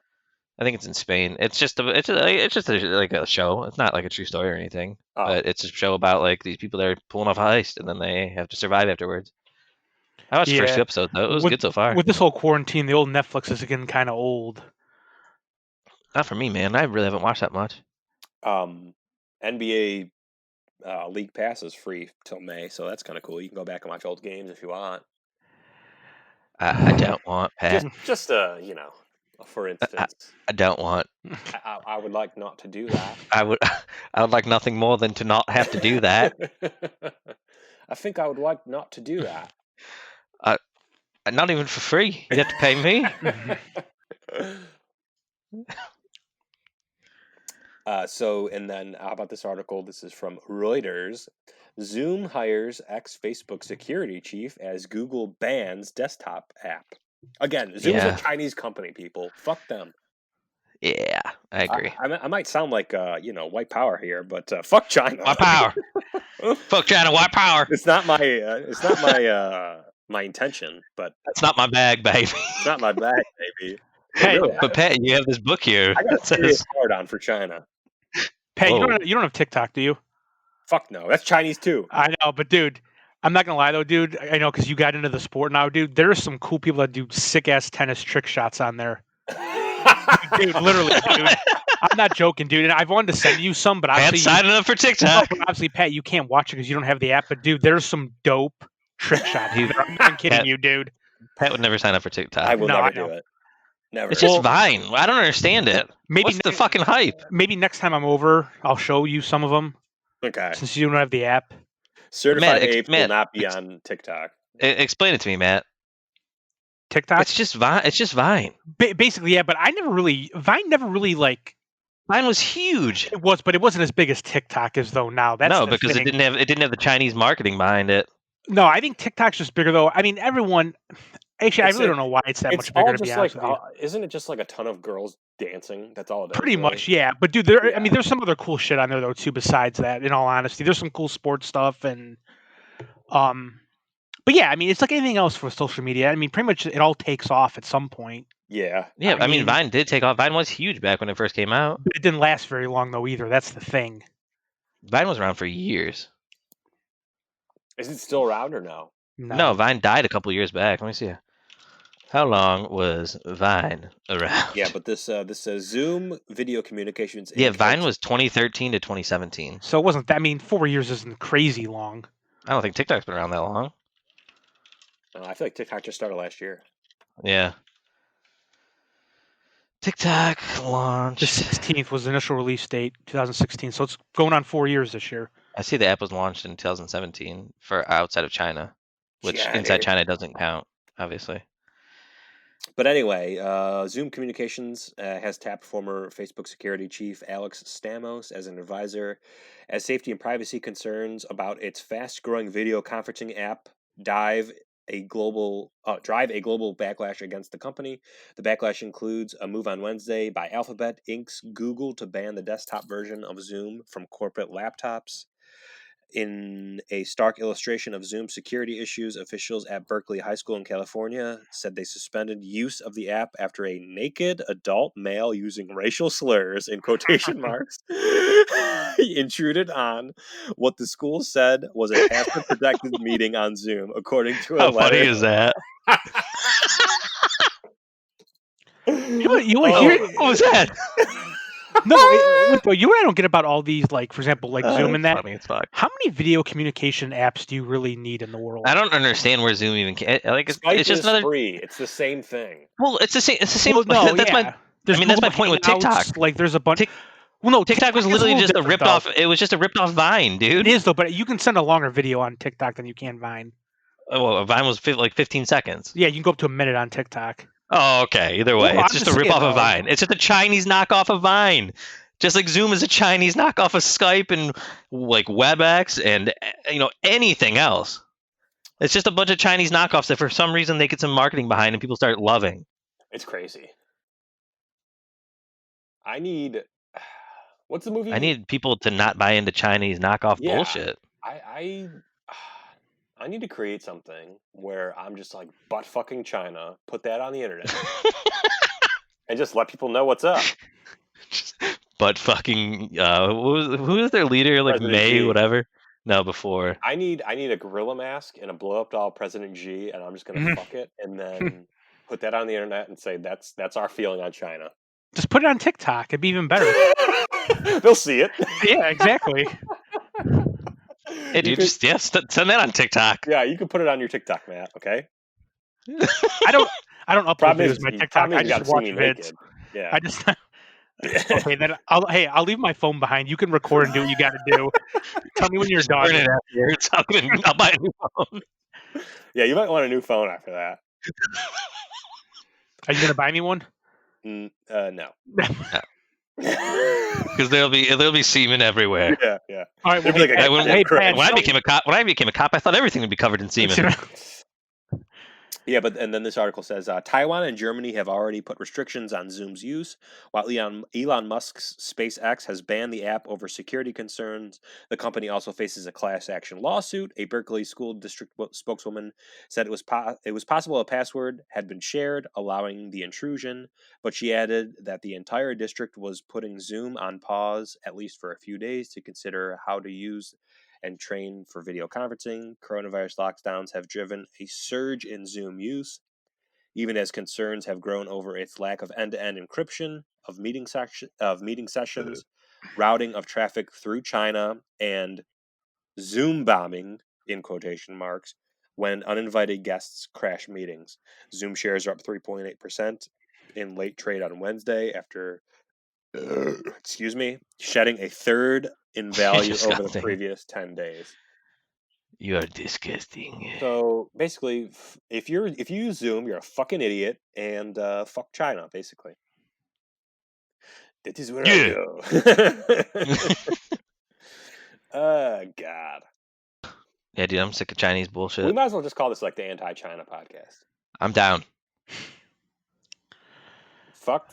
I think it's in Spain. It's just like a show. It's not like a true story or anything, but it's a show about like these people that are pulling off a heist and then they have to survive afterwards. I watched the first 2 episodes though. It was good so far. With this whole quarantine, the old Netflix is getting kind of old. Not for me, man. I really haven't watched that much. NBA League Pass is free till May, so that's kind of cool. You can go back and watch old games if you want. I don't want, Pat. Just for instance. I don't want. I would like not to do that. I would like nothing more than to not have to do that. I think I would like not to do that. Not even for free. You have to pay me. And then how about this article? This is from Reuters. Zoom hires ex-Facebook security chief as Google bans desktop app. Again, Zoom is a Chinese company, people. Fuck them. Yeah, I agree. I might sound like white power here, but fuck China. White power. Fuck China. White power. It's not my intention, but it's not my bag, baby. It's not my bag, baby. Hey, really, but Pat, you have this book here. I got a serious hard on for China. Pat, you don't have TikTok, do you? Fuck no, that's Chinese too. I know, but dude, I'm not gonna lie though, dude. I know because you got into the sport now, dude. There are some cool people that do sick ass tennis trick shots on there. Dude, literally, dude. I'm not joking, dude. And I've wanted to send you some, but obviously, signing up for TikTok. Obviously, Pat, you can't watch it because you don't have the app. But dude, there's some dope trick shots. I'm not kidding you, dude. Pat would never sign up for TikTok. I will never do it. Never. It's just Vine. I don't understand it. What's the fucking hype? Maybe next time I'm over, I'll show you some of them. Okay. Since you don't have the app. Certified Apes will not be on TikTok. Explain it to me, Matt. TikTok? It's just Vine. It's just Vine. Basically, yeah. But Vine never really like. Vine was huge. It was, but it wasn't as big as TikTok is though now. That's no, because it didn't have the Chinese marketing behind it. No, I think TikTok's just bigger though. I mean, everyone. Actually, I really don't know why it's that much bigger. To be honest with you, isn't it just like a ton of girls dancing? That's all it is. Pretty much, yeah. But dude, I mean, there's some other cool shit on there though too. Besides that, in all honesty, there's some cool sports stuff and, but yeah, I mean, it's like anything else for social media. I mean, pretty much it all takes off at some point. Yeah. Yeah, I mean, Vine did take off. Vine was huge back when it first came out. But it didn't last very long though either. That's the thing. Vine was around for years. Is it still around or no? No, Vine died a couple years back. Let me see. How long was Vine around? Yeah, but this says Zoom video communications. Yeah, Vine was 2013 to 2017. So it wasn't that. I mean, 4 years isn't crazy long. I don't think TikTok's been around that long. I feel like TikTok just started last year. Yeah. TikTok launched. The 16th was the initial release date, 2016. So it's going on 4 years this year. I see the app was launched in 2017 for outside of China, which inside China doesn't count, obviously. But anyway, Zoom Communications has tapped former Facebook security chief Alex Stamos as an advisor as safety and privacy concerns about its fast-growing video conferencing app drive a global backlash against the company. The backlash includes a move on Wednesday by Alphabet Inc.'s Google to ban the desktop version of Zoom from corporate laptops. In a stark illustration of Zoom security issues, officials at Berkeley High School in California said they suspended use of the app after a naked adult male using racial slurs in quotation marks intruded on what the school said was a password-protected meeting on Zoom, according to a letter. How funny is that? You what was that? No, you and I don't get about all these, like, for example, like Zoom and that. How many video communication apps do you really need in the world? I don't understand where Zoom even can. Like, it's just another free. It's the same thing. Well, it's the same. It's the same. Well, no, that's my. I mean, that's my point with TikTok. Like, there's a bunch. Well, no, TikTok was literally just a ripped off. It was just a ripped off Vine, dude. It is though, but you can send a longer video on TikTok than you can Vine. Oh, well, Vine was like 15 seconds. Yeah, you can go up to a minute on TikTok. Oh, okay. Either way, it's just a rip off of Vine. It's just a Chinese knockoff of Vine. Just like Zoom is a Chinese knockoff of Skype and like WebEx and anything else. It's just a bunch of Chinese knockoffs that for some reason they get some marketing behind and people start loving. It's crazy. What's the movie? I need people to not buy into Chinese knockoff bullshit. I need to create something where I'm just like butt fucking China, put that on the internet, and just let people know what's up. But fucking who is their leader? Like President May, Xi. whatever. No, before. I need a gorilla mask and a blow up doll President Xi, and I'm just gonna fuck it and then put that on the internet and say that's our feeling on China. Just put it on TikTok. It'd be even better. They'll see it. Yeah, exactly. Hey, dude, just send that on TikTok. Yeah, you can put it on your TikTok, Matt. Okay. I don't upload Problem videos is, to my TikTok. I you got just to see watch me vids. naked. Yeah. I just okay. Then I'll leave my phone behind. You can record and do what you got to do. Tell me when you're done. Burn it afterwards. I'll buy a new phone. Yeah, you might want a new phone after that. Are you gonna buy me one? No. Because there'll be semen everywhere. Yeah, yeah. All right. Well, There'd be like when I became a cop, I thought everything would be covered in semen. Yeah, and then this article says Taiwan and Germany have already put restrictions on Zoom's use, while Elon Musk's SpaceX has banned the app over security concerns. The company also faces a class action lawsuit. A Berkeley school district spokeswoman said it was possible a password had been shared, allowing the intrusion, but she added that the entire district was putting Zoom on pause at least for a few days to consider how to use and train for video conferencing. Coronavirus lockdowns have driven a surge in Zoom use, even as concerns have grown over its lack of end-to-end encryption of meeting sessions, routing of traffic through China, and Zoom bombing in quotation marks when uninvited guests crash meetings. Zoom shares are up 3.8% in late trade on Wednesday after shedding a third in value over the previous 10 days. You are disgusting. So basically, if you use Zoom, you're a fucking idiot, and fuck China, basically. That is where I go. Oh, God. Yeah, dude, I'm sick of Chinese bullshit. We might as well just call this like the anti-China podcast. I'm down. Fuck.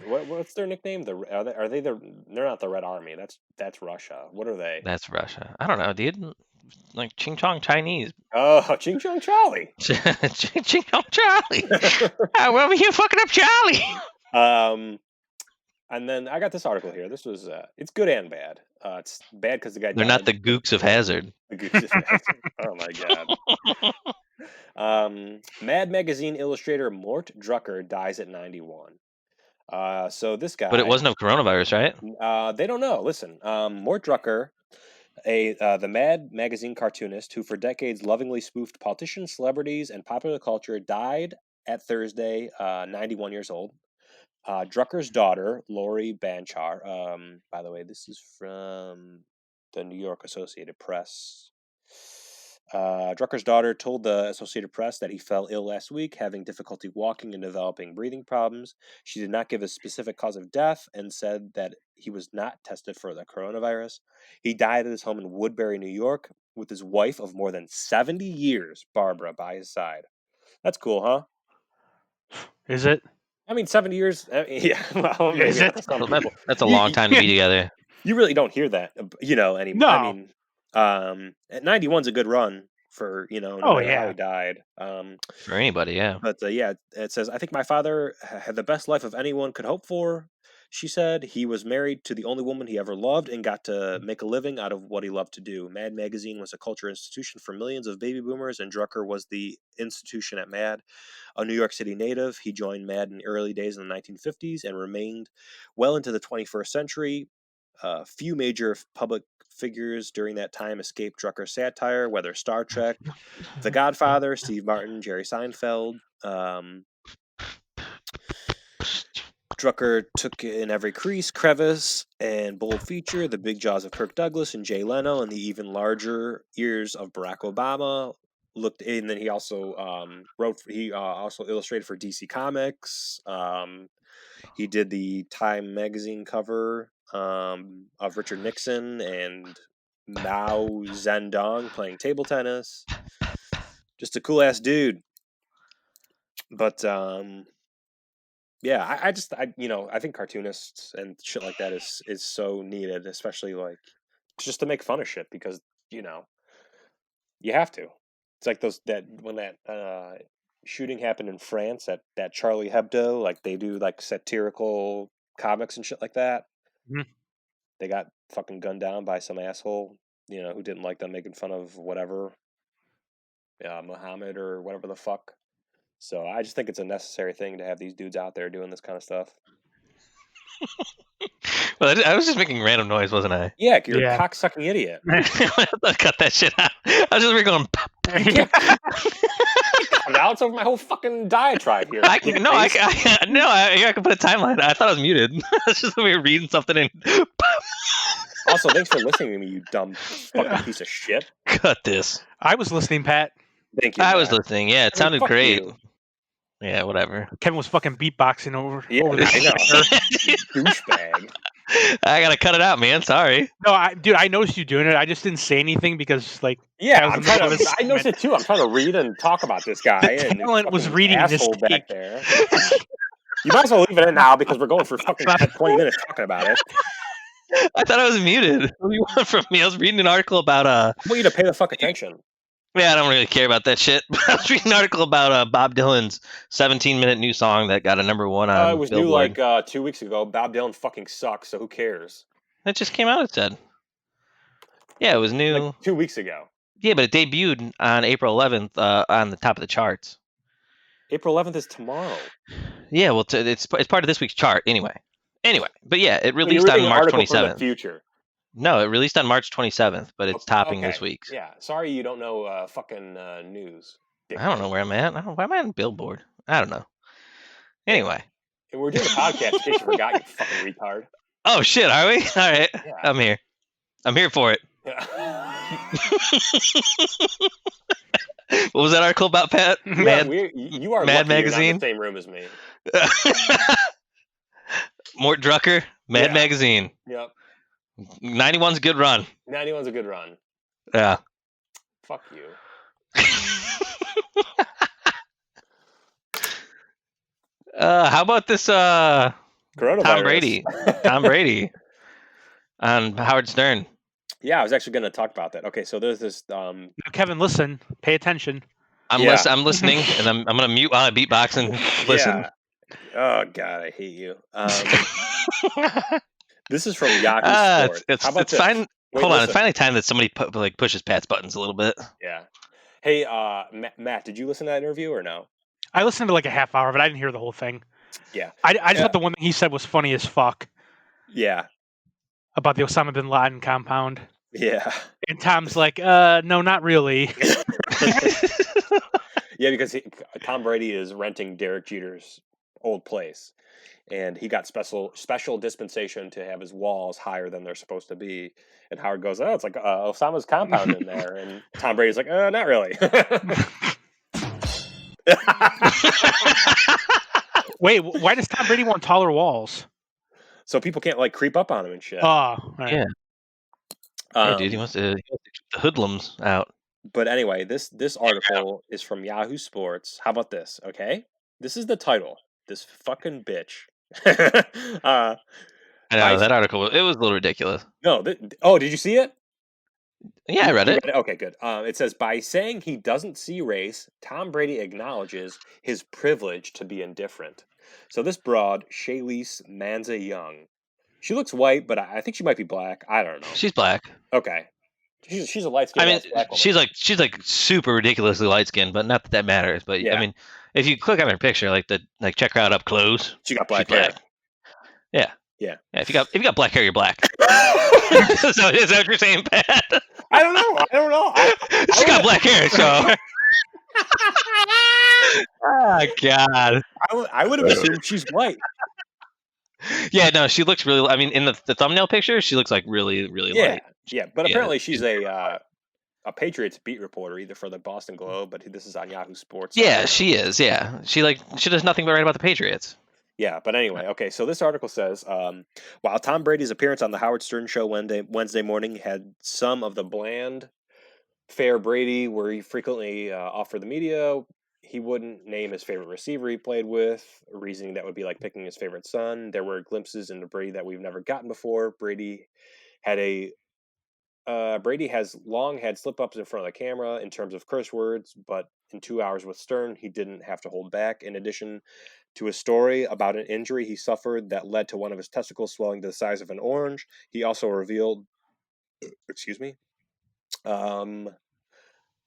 What's their nickname? Are they they're not the Red Army. That's Russia. What are they? That's Russia. I don't know, dude. Like Ching Chong Chinese. Oh, Ching Chong Charlie. Ching Chong Charlie. We're over here fucking up Charlie. And then I got this article here. This was it's good and bad. It's bad because the guy They're not the Gooks of Hazard. The Gooks of Hazard. Oh my god. Mad Magazine illustrator Mort Drucker dies at 91. So this guy. But it wasn't of coronavirus, right? They don't know. Listen, Mort Drucker, the Mad Magazine cartoonist who for decades lovingly spoofed politicians, celebrities, and popular culture, died at Thursday, 91 years old. Drucker's daughter, Lori Banchar, by the way, this is from the New York Associated Press. Drucker's daughter told the Associated Press that he fell ill last week, having difficulty walking and developing breathing problems. She did not give a specific cause of death and said that he was not tested for the coronavirus. He died at his home in Woodbury, New York, with his wife of more than 70 years, Barbara, by his side. That's cool, huh? Is it? I mean, 70 years. Yeah, well, maybe not for some people. That's a long time to be together. You really don't hear that, anymore. No. I mean, at 91's a good run for no matter how he died. For anybody, yeah. But yeah, it says, I think my father had the best life of anyone could hope for. She said he was married to the only woman he ever loved and got to make a living out of what he loved to do. Mad Magazine was a culture institution for millions of baby boomers, and Drucker was the institution at Mad. A New York City native, he joined Mad in the early days in the 1950s and remained well into the 21st century. Few major public figures during that time escaped Drucker's satire, whether Star Trek, The Godfather, Steve Martin, Jerry Seinfeld. Drucker took in every crease, crevice, and bold feature the big jaws of Kirk Douglas and Jay Leno, and the even larger ears of Barack Obama. And then he also also illustrated for DC Comics. He did the Time magazine cover of Richard Nixon and Mao Zedong playing table tennis. Just a cool ass dude. But yeah, I think cartoonists and shit like that is so needed, especially like just to make fun of shit because you have to. It's like when that shooting happened in France at that Charlie Hebdo, like they do like satirical comics and shit like that. Mm-hmm. They got fucking gunned down by some asshole, who didn't like them making fun of whatever, Muhammad or whatever the fuck. So I just think it's a necessary thing to have these dudes out there doing this kind of stuff. Well, I was just making random noise, wasn't I? Yeah, you're a Yeah. cocksucking idiot. Cut that shit out. I was just going. Now it's over my whole fucking diatribe here. I can I can put a timeline. I thought I was muted. It's just we were reading something and Also, thanks for listening to me, you dumb fucking piece of shit. cut this. I was listening, Pat. Thank you. I was Matt. listening. Yeah, it I mean, sounded fuck great. you. Yeah, whatever. Kevin was fucking beatboxing over Yeah, the I know. speaker. Douchebag. I gotta cut it out, man. Sorry. No, dude, I noticed you doing it. I just didn't say anything because, like, Yeah, I I'm was in the trying middle of to. a I noticed it too. I'm trying to read and talk about this guy The and talent was fucking reading this asshole back take. there. You might as well leave it in now because we're going for fucking 20 minutes talking about it. I thought I was muted. What do you want from me? I was reading an article about I want you to pay the fuck attention. Yeah, I don't really care about that shit. I was reading an article about Bob Dylan's 17-minute new song that got a number 1 on It was Billboard. new like 2 weeks ago. Bob Dylan fucking sucks, so who cares? That just came out, it said. Yeah, it was new. Like 2 weeks ago. Yeah, but it debuted on April 11th on the top of the charts. April 11th is tomorrow. Yeah, well, it's part of this week's chart anyway. But yeah, it released on March 27th. From the future. No, it released on March 27th, but it's topping this week's. Yeah, sorry you don't know fucking news. I don't know where I'm at. Why am I on Billboard? I don't know. Anyway. And we're doing a podcast in case you forgot, you fucking retard. Oh, shit, are we? All right. Yeah. I'm here. I'm here for it. What was that article about, Pat? You are Mad lucky Magazine? you're not in the same room as me. Mort Drucker, Mad Magazine. Yep. 91's a good run. 91's a good run. Yeah. Fuck you. How about this Tom Brady? Tom Brady on Howard Stern. Yeah, I was actually going to talk about that. Okay, so there's this. Kevin, listen, pay attention. I'm listening, and I'm going to mute while I beatbox and listen. Yeah. Oh God, I hate you. This is from Yahoo Sports. It's fine. Hold on, it's finally time that somebody pushes Pat's buttons a little bit. Yeah. Hey, Matt, did you listen to that interview or no? I listened to like a half hour, but I didn't hear the whole thing. Yeah. I just thought the one that he said was funny as fuck. Yeah. About the Osama bin Laden compound. Yeah. And Tom's like, no, not really. Yeah, because Tom Brady is renting Derek Jeter's old place, and he got special dispensation to have his walls higher than they're supposed to be. And Howard goes, "Oh, it's like Osama's compound in there," and Tom Brady's like, "Not really." Wait, why does Tom Brady want taller walls? So people can't like creep up on him and shit. Oh, right. Yeah. Dude, he wants to keep the hoodlums out. But anyway, this article is from Yahoo Sports. How about this? Okay, this is the title. This fucking bitch. I know that article. It was a little ridiculous. No. Did you see it? Yeah, I read it. Okay, good. It says, by saying he doesn't see race, Tom Brady acknowledges his privilege to be indifferent. So this broad, Shaylease Manza Young, she looks white, but I think she might be black. I don't know. She's black. Okay. She's a light skinned. I mean, black woman. she's like super ridiculously light skinned, but not that matters. But yeah. I mean, if you click on her picture, check her out up close, she got black hair. Yeah. Yeah. If you got black hair, you're black. So is that what you're saying, Pat? I don't know. She got black hair, so. Oh God. I would have assumed she's white. Yeah, no, she looks really. I mean, in the thumbnail picture, she looks like really, really light. Yeah, but apparently she's a Patriots beat reporter, either for the Boston Globe, but this is on Yahoo Sports. Yeah, she is. Yeah, she does nothing but write about the Patriots. Yeah, but anyway, okay. So this article says, while Tom Brady's appearance on the Howard Stern Show Wednesday morning had some of the bland fare Brady, where he frequently offered the media, he wouldn't name his favorite receiver he played with, reasoning that would be like picking his favorite son. There were glimpses into Brady that we've never gotten before. Brady has long had slip-ups in front of the camera in terms of curse words, but in 2 hours with Stern, he didn't have to hold back. In addition to a story about an injury he suffered that led to one of his testicles swelling to the size of an orange, he also revealed,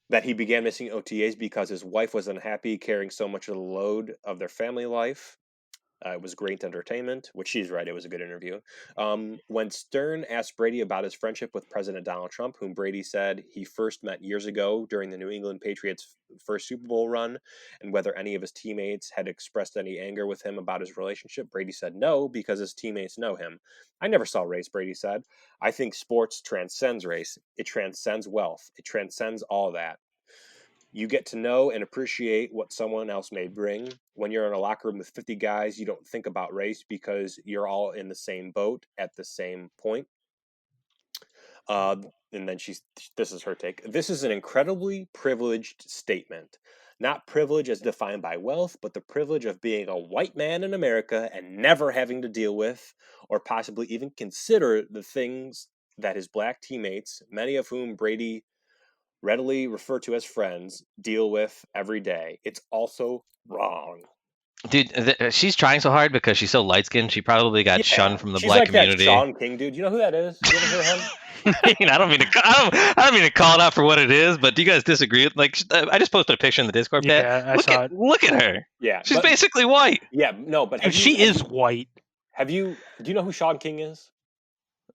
that he began missing OTAs because his wife was unhappy carrying so much of the load of their family life. It was great entertainment, which she's right. It was a good interview. When Stern asked Brady about his friendship with President Donald Trump, whom Brady said he first met years ago during the New England Patriots' first Super Bowl run, and whether any of his teammates had expressed any anger with him about his relationship, Brady said no, because his teammates know him. I never saw race, Brady said. I think sports transcends race. It transcends wealth. It transcends all that. You get to know and appreciate what someone else may bring. When you're in a locker room with 50 guys, you don't think about race because you're all in the same boat at the same point. And then this is her take. This is an incredibly privileged statement. Not privilege as defined by wealth, but the privilege of being a white man in America and never having to deal with or possibly even consider the things that his black teammates, many of whom Brady readily refer to as friends, deal with every day. It's also wrong. Dude, she's trying so hard because she's so light skinned. She probably got shunned from the She's black like community. That Sean King dude. You know who that is? You ever hear him? I don't mean to call it out for what it is, but do you guys disagree? Like, I just posted a picture in the Discord. Yeah, I saw it. Look at her. Yeah, she's basically white. Yeah, no, but she is white. Do you know who Sean King is?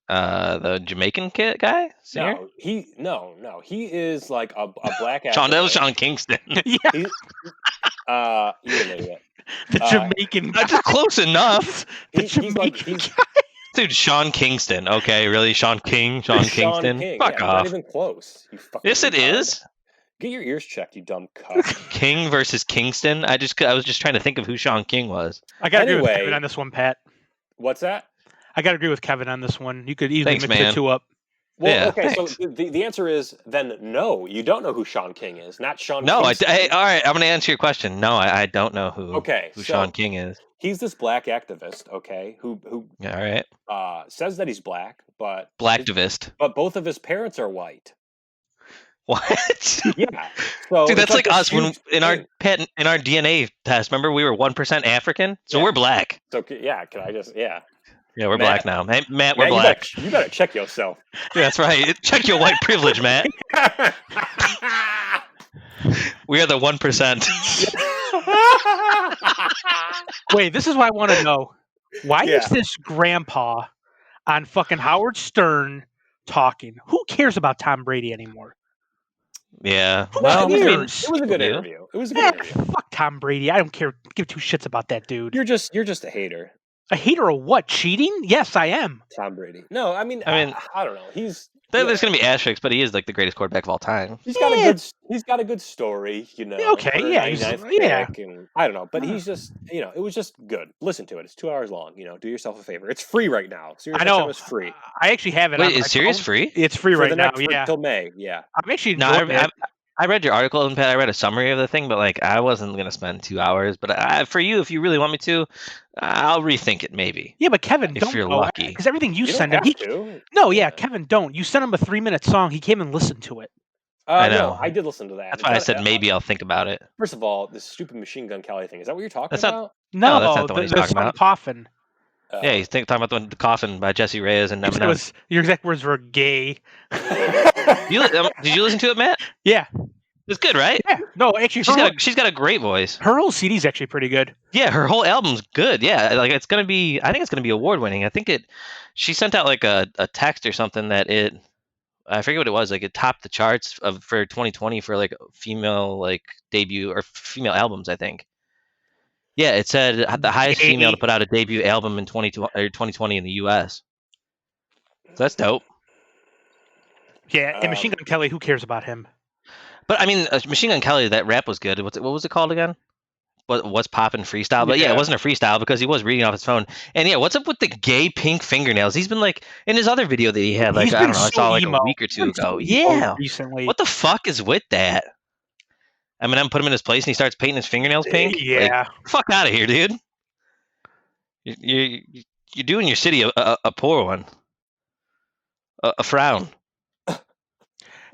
The Jamaican kid guy? Singer? No, he is like a black actor. Sean, that was Sean Kingston. Yeah. You're an idiot. The Jamaican guy. Just close enough. He's Dude, Sean Kingston. Okay, really? Sean Kingston? King. Fuck off. Not even close. Yes, it is. Get your ears checked, you dumb cuck. King versus Kingston? I was just trying to think of who Sean King was. I gotta agree with Kevin on this one, Pat. What's that? I gotta agree with Kevin on this one. You could easily mix the two up. Well, yeah, okay, thanks. So the answer is then no, you don't know who Sean King is, not Sean No, Kingston. all right, I'm going to answer your question. No, I don't know who Sean King is. He's this black activist, okay, who all right. Says that he's black, but Blacktivist. But both of his parents are white. What? Yeah. So dude, that's like us when in our DNA test. Remember, we were 1% African, so we're black. So yeah, can I just Yeah, we're black now. Hey, Matt, we're black. You better check yourself. Yeah, that's right. Check your white privilege, Matt. We are the 1%. Wait, this is what I want to know. Why is this grandpa on fucking Howard Stern talking? Who cares about Tom Brady anymore? Yeah. Well, it was a good interview. It was a good interview. Fuck Tom Brady. I don't care. Give two shits about that dude. You're just a hater. A hater of what? Cheating? Yes, I am. Tom Brady. No, I mean, I don't know. There's going to be asterisks, but he is like the greatest quarterback of all time. He's got a good story, you know. Okay, yeah, and I don't know, but he's just, it was just good. Listen to it. It's 2 hours long. Do yourself a favor. It's free right now. I know. It's free. I actually have it. Wait, is Sirius free? It's free right now. Yeah, until May. Yeah. I'm actually. I read your article, and Pat, I read a summary of the thing, but like I wasn't gonna spend 2 hours. But for you, if you really want me to, I'll rethink it maybe. Yeah, but Kevin, if you're lucky, because everything you send him, Kevin, don't. You send him a 3-minute song. He came and listened to it. I know. No, I did listen to that. That's why I said maybe I'll think about it. First of all, this stupid Machine Gun Kelly thing. Is that what you're talking about? No, that's not the one he's talking about. Coffin. Yeah, he's talking about the Coffin by Jesse Reyes and Eminem. Your exact words were gay. Did you listen to it, Matt? Yeah. It's good, right? Yeah. No, actually, she's got a great voice. Her whole CD's actually pretty good. Yeah, her whole album's good. Yeah, like I think it's gonna be award winning. I think she sent out like a text or something that I forget what it was. Like it topped the charts for 2020 for like female like debut or female albums. I think. Yeah, it said the highest female to put out a debut album in 2020 in the U.S. So that's dope. Yeah, and Machine Gun Kelly, who cares about him? But I mean, Machine Gun Kelly, that rap was good. What was it called again? What's poppin' freestyle? But yeah, it wasn't a freestyle because he was reading off his phone. And yeah, what's up with the gay pink fingernails? He's been like in his other video that he had, like I don't know, I saw like a week or two ago. Yeah, recently. What the fuck is with that? Eminem put him in his place and he starts painting his fingernails pink. Yeah, fuck out of here, dude. You're doing your city a poor one, a frown.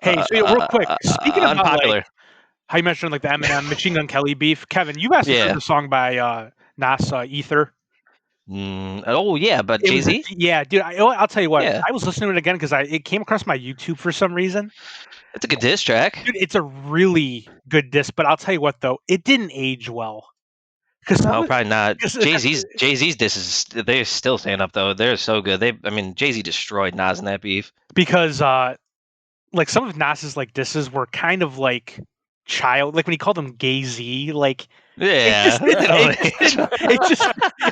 Hey, so real quick, speaking of unpopular. How you mentioned like the Eminem Machine Gun Kelly beef, Kevin, you asked for the song by Nas, Ether. Oh yeah, but Jay-Z. Yeah, dude. I'll tell you what. Yeah. I was listening to it again because it came across my YouTube for some reason. It's a good diss track. Dude, it's a really good diss. But I'll tell you what though, it didn't age well. No, probably not. Jay-Z's disses, they're still staying up though. They're so good. Jay-Z destroyed Nas in that beef. Because like some of Nas's like disses were kind of like child, like when he called them Gay Z, like Yeah,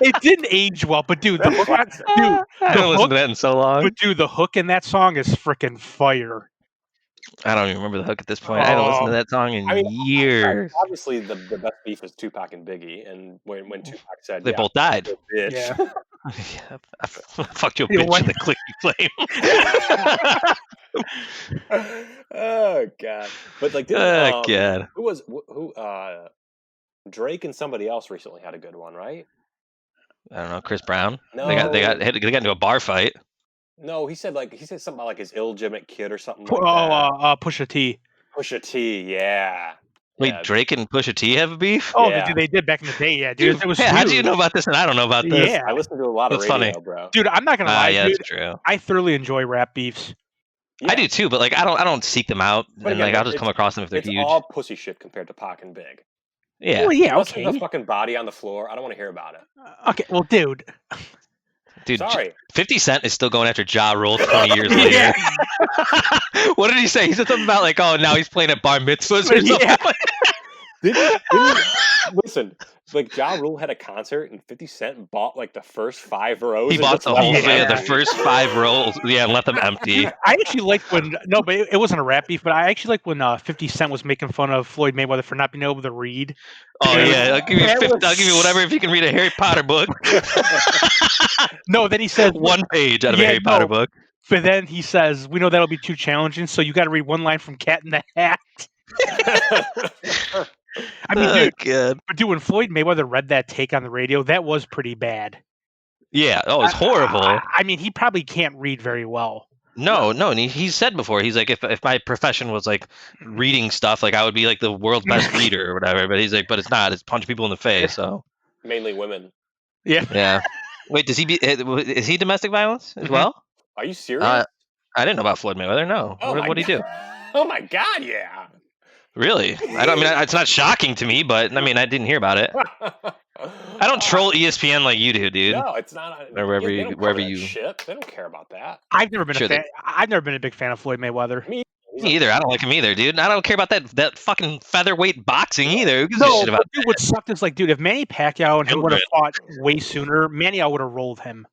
it didn't age well. But dude, the hook, I haven't listened to that in so long. But dude, the hook in that song is freaking fire. I don't even remember the hook at this point. I haven't listened to that song in years. Obviously, the best beef is Tupac and Biggie, and when Tupac said they both died. Bitch. Yeah. I fucked your bitch in the clicky flame. Oh god! But like, God, who Drake and somebody else recently had a good one, right? I don't know. Chris Brown. No, they got into a bar fight. No, he said something about like his illegitimate kid or something. Like that. Pusha T. Pusha T, yeah. Wait, Drake and Pusha T have a beef? Oh, yeah. They did back in the day, yeah, dude. It was how do you know about this and I don't know about this? Yeah, I listen to a lot of radio, funny. bro. Dude, I'm not gonna lie, yeah, dude. That's true. I thoroughly enjoy rap beefs. Yeah. I do too, but like I don't seek them out, but and again, like I'll just come across them if they're huge. It's all pussy shit compared to Pac and Big. Yeah. Well, yeah, Unless okay. there's a fucking body on the floor, I don't want to hear about it. Okay, well, dude. Dude, sorry. 50 Cent is still going after Ja Rule 20 years later. What did he say? He said something about like, oh, now he's playing at bar mitzvahs or something. Yeah. Listen, like Ja Rule had a concert and 50 Cent bought like the first 5 rows. He bought the whole the first 5 rows, and let them empty. I actually liked when but it wasn't a rap beef, but I actually liked when 50 Cent was making fun of Floyd Mayweather for not being able to read. Oh yeah, I'll give you I'll give you whatever if you can read a Harry Potter book. No, then he said 1 page out of a Harry Potter book. But then he says, "We know that'll be too challenging, so you got to read one line from Cat in the Hat." I mean, dude, when Floyd Mayweather read that take on the radio, that was pretty bad. Yeah, it's horrible. I mean, he probably can't read very well. No, and he said before, he's like, if my profession was like reading stuff, like I would be like the world's best reader or whatever. But he's like, but it's not. It's punch people in the face. So mainly women. Yeah. Wait, is he domestic violence as well? Are you serious? I didn't know about Floyd Mayweather. No. What did he do? Oh my god, yeah. Really? It's not shocking to me, but I mean, I didn't hear about it. I don't troll ESPN like you do, dude. No, it's not. Or wherever you. Shit. They don't care about that. I've never been a fan. I've never been a big fan of Floyd Mayweather. Me either. I don't like him either, dude. I don't care about that fucking featherweight boxing either. Who gives a shit about dude, what sucked is like, dude, if Manny Pacquiao and him would have fought way sooner, Manny would have rolled him.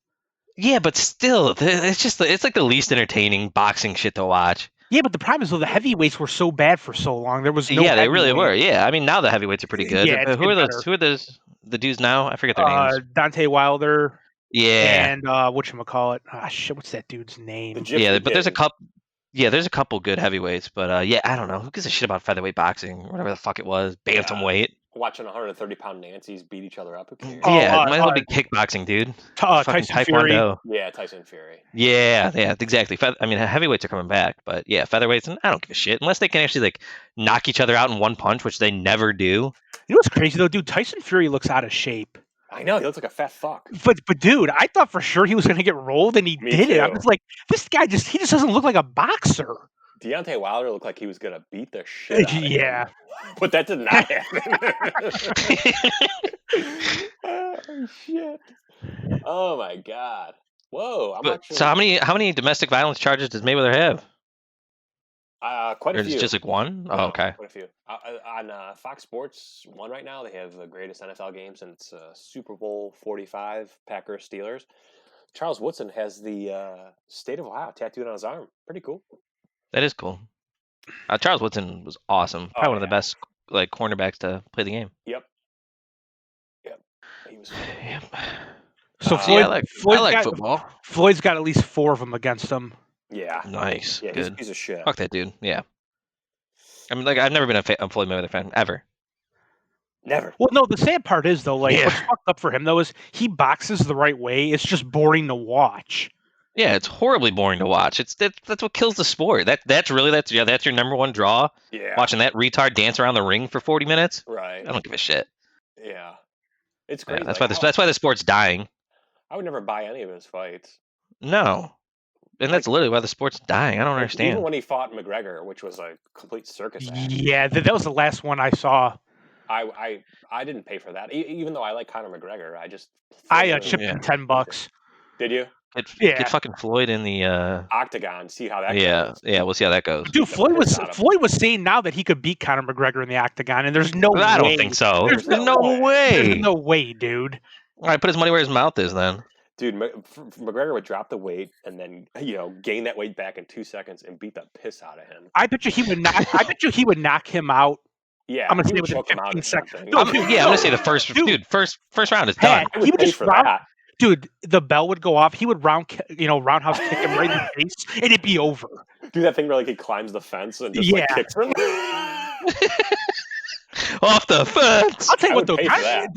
Yeah, but still, it's like the least entertaining boxing shit to watch. Yeah, but the problem is though the heavyweights were so bad for so long. There was no. Yeah, they really were. Yeah, I mean now the heavyweights are pretty good. Yeah, who are those? Who are those? The dudes now? I forget their names. Dante Wilder. Yeah. And whatchamacallit? Ah, shit, what's that dude's name? Yeah, but there's a couple. Yeah, there's a couple good heavyweights, but I don't know. Who gives a shit about featherweight boxing? Whatever the fuck it was, bantamweight. Watching 130-pound Nancy's beat each other up. Who cares? Yeah, might as well be kickboxing, dude. Tyson Fury. Yeah, Tyson Fury. Yeah, exactly. I mean, heavyweights are coming back, but yeah, featherweights, I don't give a shit unless they can actually like knock each other out in one punch, which they never do. You know what's crazy though, dude? Tyson Fury looks out of shape. I know, he looks like a fat fuck. But dude, I thought for sure he was gonna get rolled, and he did it. I was like, this guy he just doesn't look like a boxer. Deontay Wilder looked like he was gonna beat the shit out of him. But that did not happen. Oh shit! Oh my god! Whoa! So how many domestic violence charges does Mayweather have? Quite a few. Or is it just like one? Oh, okay. Quite a few. On Fox Sports 1 right now, they have the greatest NFL games, and it's Super Bowl 45, Packers Steelers. Charles Woodson has the state of Ohio tattooed on his arm. Pretty cool. That is cool. Charles Woodson was awesome. Probably one of the best like cornerbacks to play the game. Yep. He was. Yep. So I like football. Floyd's got at least 4 of them against him. Yeah. Nice. Yeah, good. he's a piece of shit. Fuck that dude. Yeah. I mean, like, I've never been a Floyd Mayweather fan ever. Never. Well, no. The sad part is though, like, what's fucked up for him though is he boxes the right way. It's just boring to watch. Yeah, it's horribly boring to watch. That's what kills the sport. That's your number one draw. Yeah. Watching that retard dance around the ring for 40 minutes. Right. I don't give a shit. Yeah. It's crazy. Yeah, that's why the sport's dying. I would never buy any of his fights. No. And that's literally why the sport's dying. I don't understand. Even when he fought McGregor, which was a complete circus act. Yeah, that was the last one I saw. I didn't pay for that, even though I like Conor McGregor. I just I Floyd. chipped in $10. Did you? Get fucking Floyd in the Octagon. See how that yeah, goes. we'll see how that goes. Dude, Floyd was saying now that he could beat Conor McGregor in the Octagon, and there's no way. I don't think so. There's no way. There's no way, dude. All right, put his money where his mouth is, then. Dude, McGregor would drop the weight and then gain that weight back in 2 seconds and beat the piss out of him. I bet you he would knock. I bet you he would knock him out. Yeah, I'm gonna say within within 15 seconds. I'm gonna say the first first round is done. He would just that. Dude, the bell would go off. He would roundhouse kick him right in the face, and it'd be over. Do that thing where like he climbs the fence and just like kicks him. Off the fence. I'll tell you what though, Conor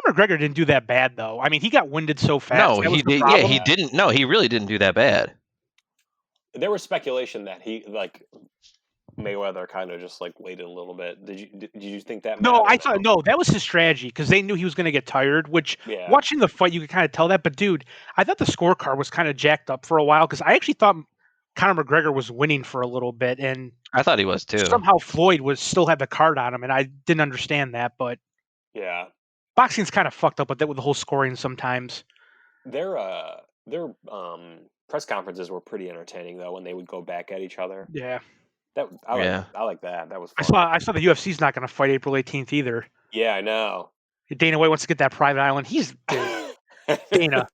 McGregor didn't do that bad though. I mean, he got winded so fast. No, he did. Yeah, he didn't. No, he really didn't do that bad. There was speculation that he Mayweather kind of just like waited a little bit. Did you think that? No, I thought that was his strategy because they knew he was going to get tired. Which watching the fight, you could kind of tell that. But dude, I thought the scorecard was kind of jacked up for a while because I actually thought Conor McGregor was winning for a little bit, and I thought he was too. Somehow Floyd still had the card on him, and I didn't understand that. But yeah, boxing's kind of fucked up with that with the whole scoring sometimes. Their press conferences were pretty entertaining though when they would go back at each other. Yeah. I like that. That was fun. I saw the UFC's not going to fight April 18th either. Yeah, I know. Dana White wants to get that private island. Dana,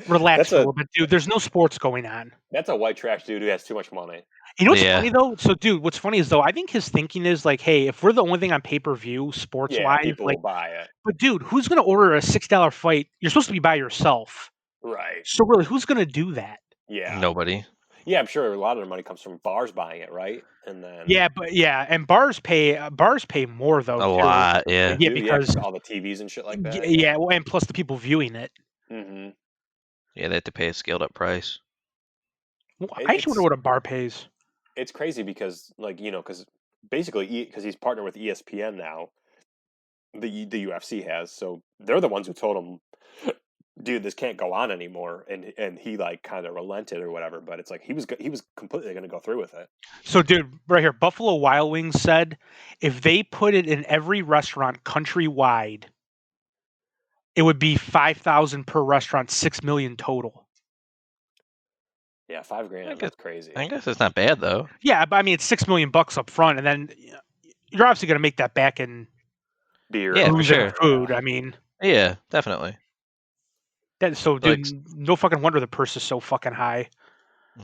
relax a little bit, dude. There's no sports going on. That's a white trash dude who has too much money. You know what's funny though? So, dude, what's funny is though, I think his thinking is like, hey, if we're the only thing on pay-per-view, sports-wise, people will buy it. But dude, who's going to order a $6 fight? You're supposed to be by yourself, right? So really, who's going to do that? Yeah, nobody. Yeah, I'm sure a lot of their money comes from bars buying it, right? And then and bars pay more though. A lot, yeah. Yeah, because all the TVs and shit like that. Yeah, well, and plus the people viewing it. Mm-hmm. Yeah, they have to pay a scaled up price. Well, I actually wonder what a bar pays. It's crazy because, because basically, because he's partnered with ESPN now, the UFC has, so they're the ones who told him, dude, this can't go on anymore, and he like kind of relented or whatever. But it's like he was completely going to go through with it. So, dude, right here, Buffalo Wild Wings said if they put it in every restaurant countrywide, it would be $5,000 per restaurant, $6 million total. Yeah, $5,000. That's crazy. I guess it's not bad though. Yeah, but I mean, it's $6 million up front, and then you're obviously going to make that back in beer, for sure. Food. I mean, yeah, definitely. Dude, no fucking wonder the purse is so fucking high.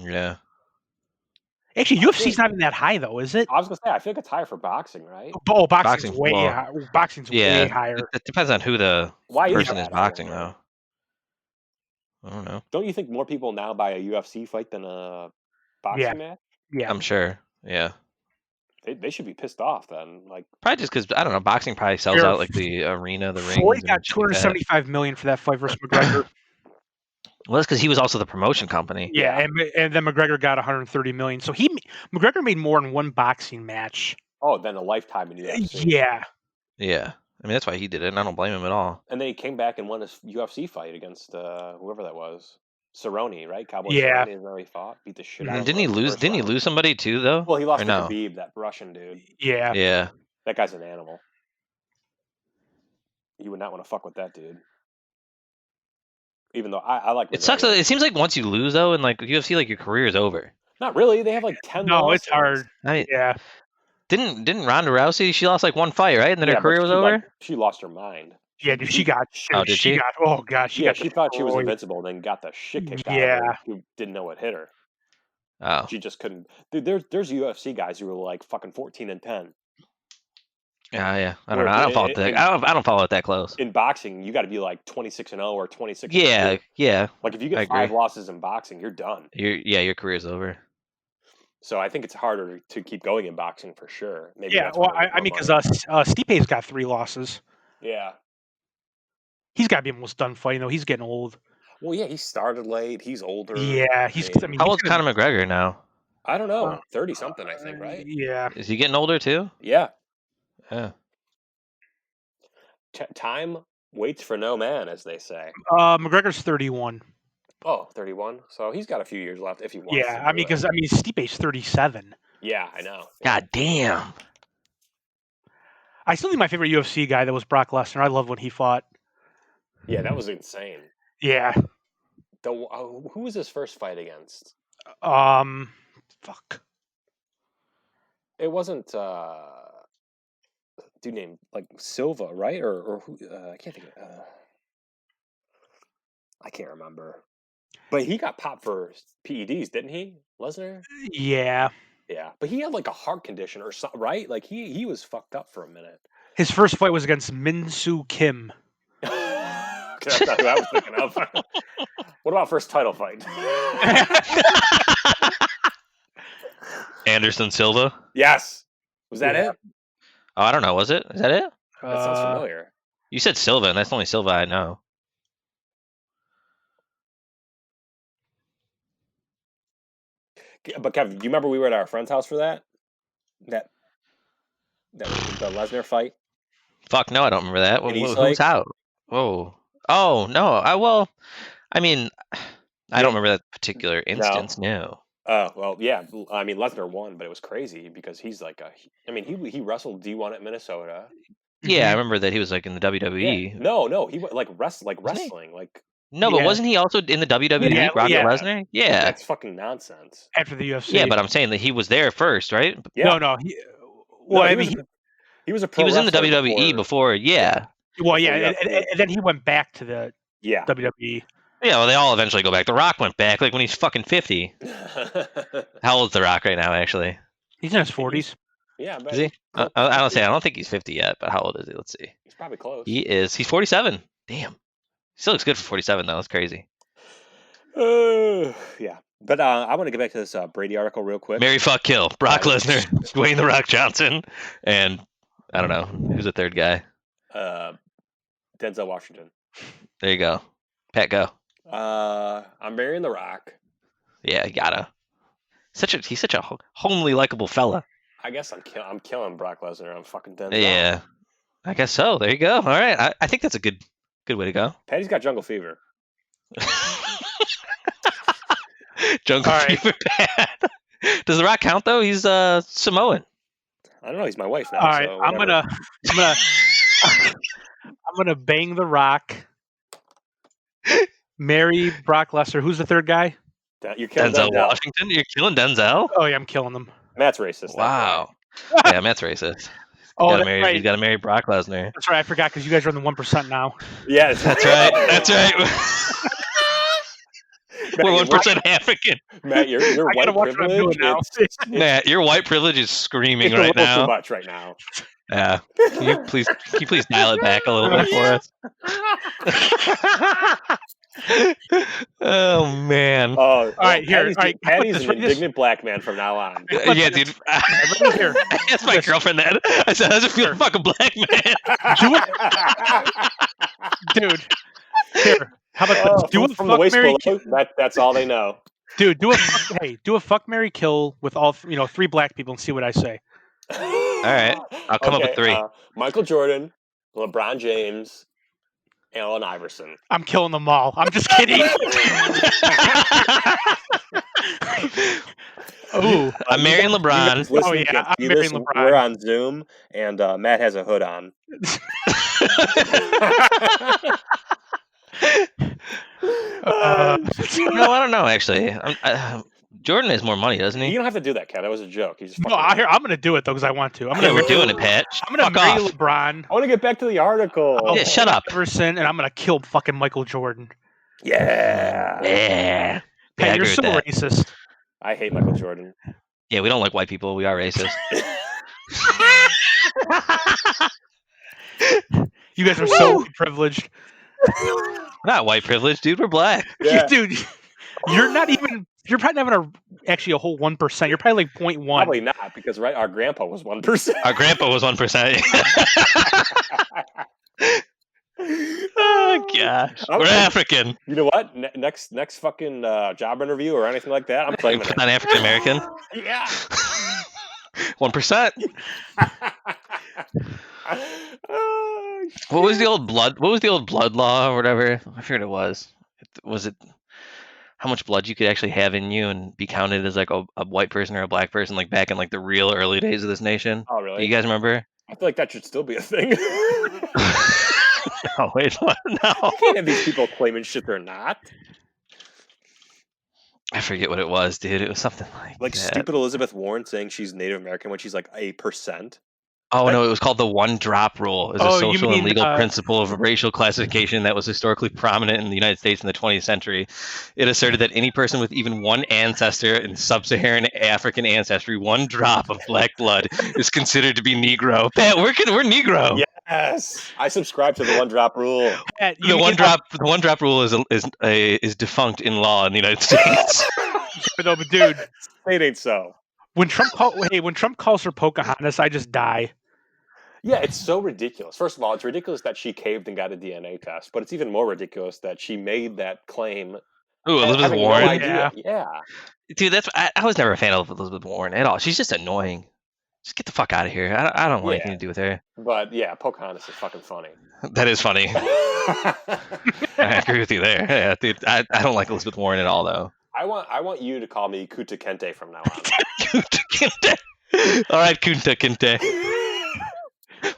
Yeah. Actually, UFC's not even that high though, is it? I was gonna say, I feel like it's higher for boxing, right? Oh, boxing's way higher. Boxing's way higher. It depends on who the person is boxing, though. I don't know. Don't you think more people now buy a UFC fight than a boxing match? Yeah, I'm sure. Yeah. They should be pissed off then. Like probably just because I don't know. Boxing probably sells out like the arena, the ring. Floyd got $275 million for that fight versus McGregor. Well, that's because he was also the promotion company. Yeah, and then McGregor got $130 million. So McGregor made more in one boxing match. Oh, than a lifetime in UFC. Yeah. Yeah. I mean, that's why he did it, and I don't blame him at all. And then he came back and won his UFC fight against whoever that was. Cerrone, right? Cowboy yeah. Cerrone is where he fought. Beat the shit out of him. Didn't he lose? Didn't he lose somebody too, though? Well, he lost to Khabib, that Russian dude. Yeah. Yeah. That guy's an animal. You would not want to fuck with that dude. Even though I like. It sucks. It seems like once you lose, though, and like UFC, like your career is over. Not really. They have like 10. No, it's hard. I mean, yeah. Didn't Ronda Rousey? She lost like one fight, right? And then her career was over. She lost her mind. Yeah, dude, she got. Oh, did she? Oh god, she thought she was invincible, then got the shit kicked out of her. Who didn't know what hit her. Oh. She just couldn't. Dude, there's UFC guys who were like fucking 14-10. Yeah. I don't know. I don't follow it that. I don't follow it that close. In boxing, you got to be like 26-0 or 26. Yeah. Like if you get 5 losses in boxing, you're done. Your career's over. So I think it's harder to keep going in boxing for sure. Maybe well, I mean, because Stipe's got 3 losses. Yeah. He's got to be almost done fighting though. He's getting old. Well, yeah, he started late. He's older. Yeah, how old's Conor McGregor now? I don't know. 30 something, I think, right? Yeah. Is he getting older too? Yeah. Yeah. Time waits for no man, as they say. McGregor's 31. Oh, 31. So he's got a few years left if he wants. Yeah, I mean, Stipe's 37. Yeah, I know. God damn. I still think my favorite UFC guy that was Brock Lesnar. I love when he fought. Yeah, that was insane. Yeah. Who was his first fight against? Fuck. It wasn't dude named like Silva, right? Or who? I can't think. I can't remember. But he got popped for PEDs, didn't he, Lesnar? Yeah. Yeah, but he had like a heart condition or something, right? Like he was fucked up for a minute. His first fight was against Min-Soo Kim. That's not who I was thinking of. What about first title fight? Anderson Silva. Yes. Was that it? Oh, I don't know. Was it? Is that it? That sounds familiar. You said Silva, and that's the only Silva I know. But Kevin, do you remember we were at our friend's house for that the Lesnar fight? Fuck no, I don't remember that. Who's out? Whoa. Oh no. I mean, I don't remember that particular instance. No. Oh well, yeah. I mean, Lesnar won, but it was crazy because he's like he wrestled D1 at Minnesota. Yeah, I remember that he was like in the WWE. Yeah. No, he went like wrestling, like. No, but wasn't he also in the WWE? Brock Lesnar? Yeah. That's fucking nonsense. After the UFC. Yeah, but I'm saying that he was there first, right? Yeah. No. He was in the WWE before. Yeah. Well, yeah, and then he went back to the WWE. Yeah, well, they all eventually go back. The Rock went back, like when he's fucking 50. How old is The Rock right now? Actually, he's in his 40s. Yeah, is he? I don't think he's 50 yet. But how old is he? Let's see. He's probably close. He's 47. Damn. Still looks good for 47 though. That's crazy. Yeah. But I want to get back to this Brady article real quick. Marry, fuck, kill. Brock Lesnar, Dwayne The Rock Johnson, and I don't know who's the third guy. Denzel Washington. There you go. Pat, go. I'm marrying The Rock. Yeah, you gotta. He's such a homely, likable fella. I guess I'm killing Brock Lesnar. I'm fucking Denzel. Yeah, I guess so. There you go. All right, I think that's a good way to go. Patty's got jungle fever. Jungle fever, Pat. Does The Rock count though? He's Samoan. I don't know. He's my wife now. All right, so I'm gonna bang The Rock. Marry Brock Lesnar. Who's the third guy? You're killing Denzel Washington. You're killing Denzel. Oh yeah, I'm killing them. Matt's racist. Wow. Yeah, Matt's racist. He's got to marry Brock Lesnar. That's right. I forgot because you guys are on the 1% now. Yeah, that's right. That's right. We're 1% African. Matt, your white privilege. Matt, your white privilege is screaming right now. Too much right now. Yeah. Can you please dial it back a little bit for us? Oh man! All right, here. Patty's an indignant black man from now on. Yeah, dude. Here. I asked my girlfriend that. I said, "How does it feel to fuck a black man?" Dude, here. How about do from the waist below? That's all they know. Dude, do a fuck, marry, kill with all 3 black people and see what I say. All right, I'll come up with 3. Michael Jordan, LeBron James, Allen Iverson. I'm killing them all. I'm just kidding. Oh, I'm marrying LeBron. I'm marrying LeBron. We're on Zoom, and Matt has a hood on. No, I don't know. Actually, Jordan has more money, doesn't he? You don't have to do that, Kat. That was a joke. I'm going to do it though because I want to. We're doing it, Pat. I'm going to marry LeBron. I want to get back to the article. Yeah, shut up. And I'm going to kill fucking Michael Jordan. Yeah. Pat, you're so racist. I hate Michael Jordan. Yeah, we don't like white people. We are racist. You guys are so privileged. We're not white privileged, dude. We're black. Yeah. Dude, you're probably not even actually a whole 1%. You're probably like 0.1. Probably not, because our grandpa was 1%. Our grandpa was 1%. Oh gosh, we're African. You know what? Next fucking job interview or anything like that, I'm claiming it. Not African American. Yeah. 1%. What was the old blood law or whatever? I forget what it was. Was it how much blood you could actually have in you and be counted as like a white person or a black person, like back in like the real early days of this nation? Oh, really? Do you guys remember? I feel like that should still be a thing. Oh wait, what? No. You can't have these people claiming shit they're not. I forget what it was, dude. It was something like that. Stupid Elizabeth Warren saying she's Native American when she's like 8%. Oh, no, it was called the one-drop rule. It's a social and legal principle of racial classification that was historically prominent in the United States in the 20th century. It asserted that any person with even one ancestor in sub-Saharan African ancestry, one drop of black blood, is considered to be Negro. Pat, we're Negro. Yes, I subscribe to the one-drop rule. The one-drop rule is defunct in law in the United States. No, but dude, it ain't so. When Trump calls her Pocahontas, I just die. Yeah, it's so ridiculous. First of all, it's ridiculous that she caved and got a DNA test, but it's even more ridiculous that she made that claim. Ooh, Elizabeth Warren. Yeah. Dude, I was never a fan of Elizabeth Warren at all. She's just annoying. Just get the fuck out of here. I don't want anything to do with her. But yeah, Pocahontas is fucking funny. That is funny. I agree with you there. Yeah, dude, I don't like Elizabeth Warren at all, though. I want you to call me Kunta Kinte from now on. Kunta Kinte. All right, Kunta Kinte.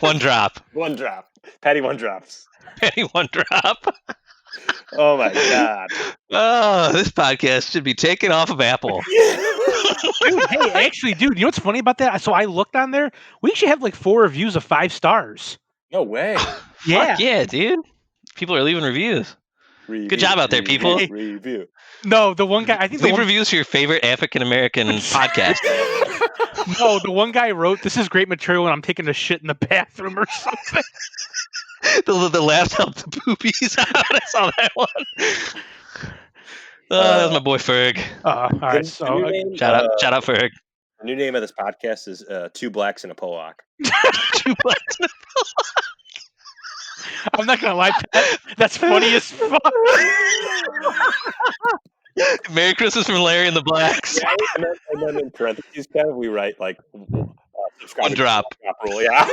One drop. One drop. Patty one drops. Patty one drop. Oh my god. Oh, this podcast should be taken off of Apple. Dude, hey, actually, dude, you know what's funny about that? So I looked on there. We actually have like 4 reviews of 5 stars. No way. Yeah. Fuck yeah, dude. People are leaving reviews. Good job out there, people. Review. No, the one guy. I think leave reviews for your favorite African American podcast. No, the one guy wrote, "This is great material, and I'm taking a shit in the bathroom or something." The laughs helped the poopies out. I saw that one. That was my boy Ferg. All right, so shout out Ferg. The new name of this podcast is Two Blacks and a Pollock. 2 Blacks and a Pollock. I'm not gonna lie, Pat, that's funny as fuck. Merry Christmas from Larry and the Blacks. Yeah, and then in parentheses, Kev, we write like one drop rule. Yeah.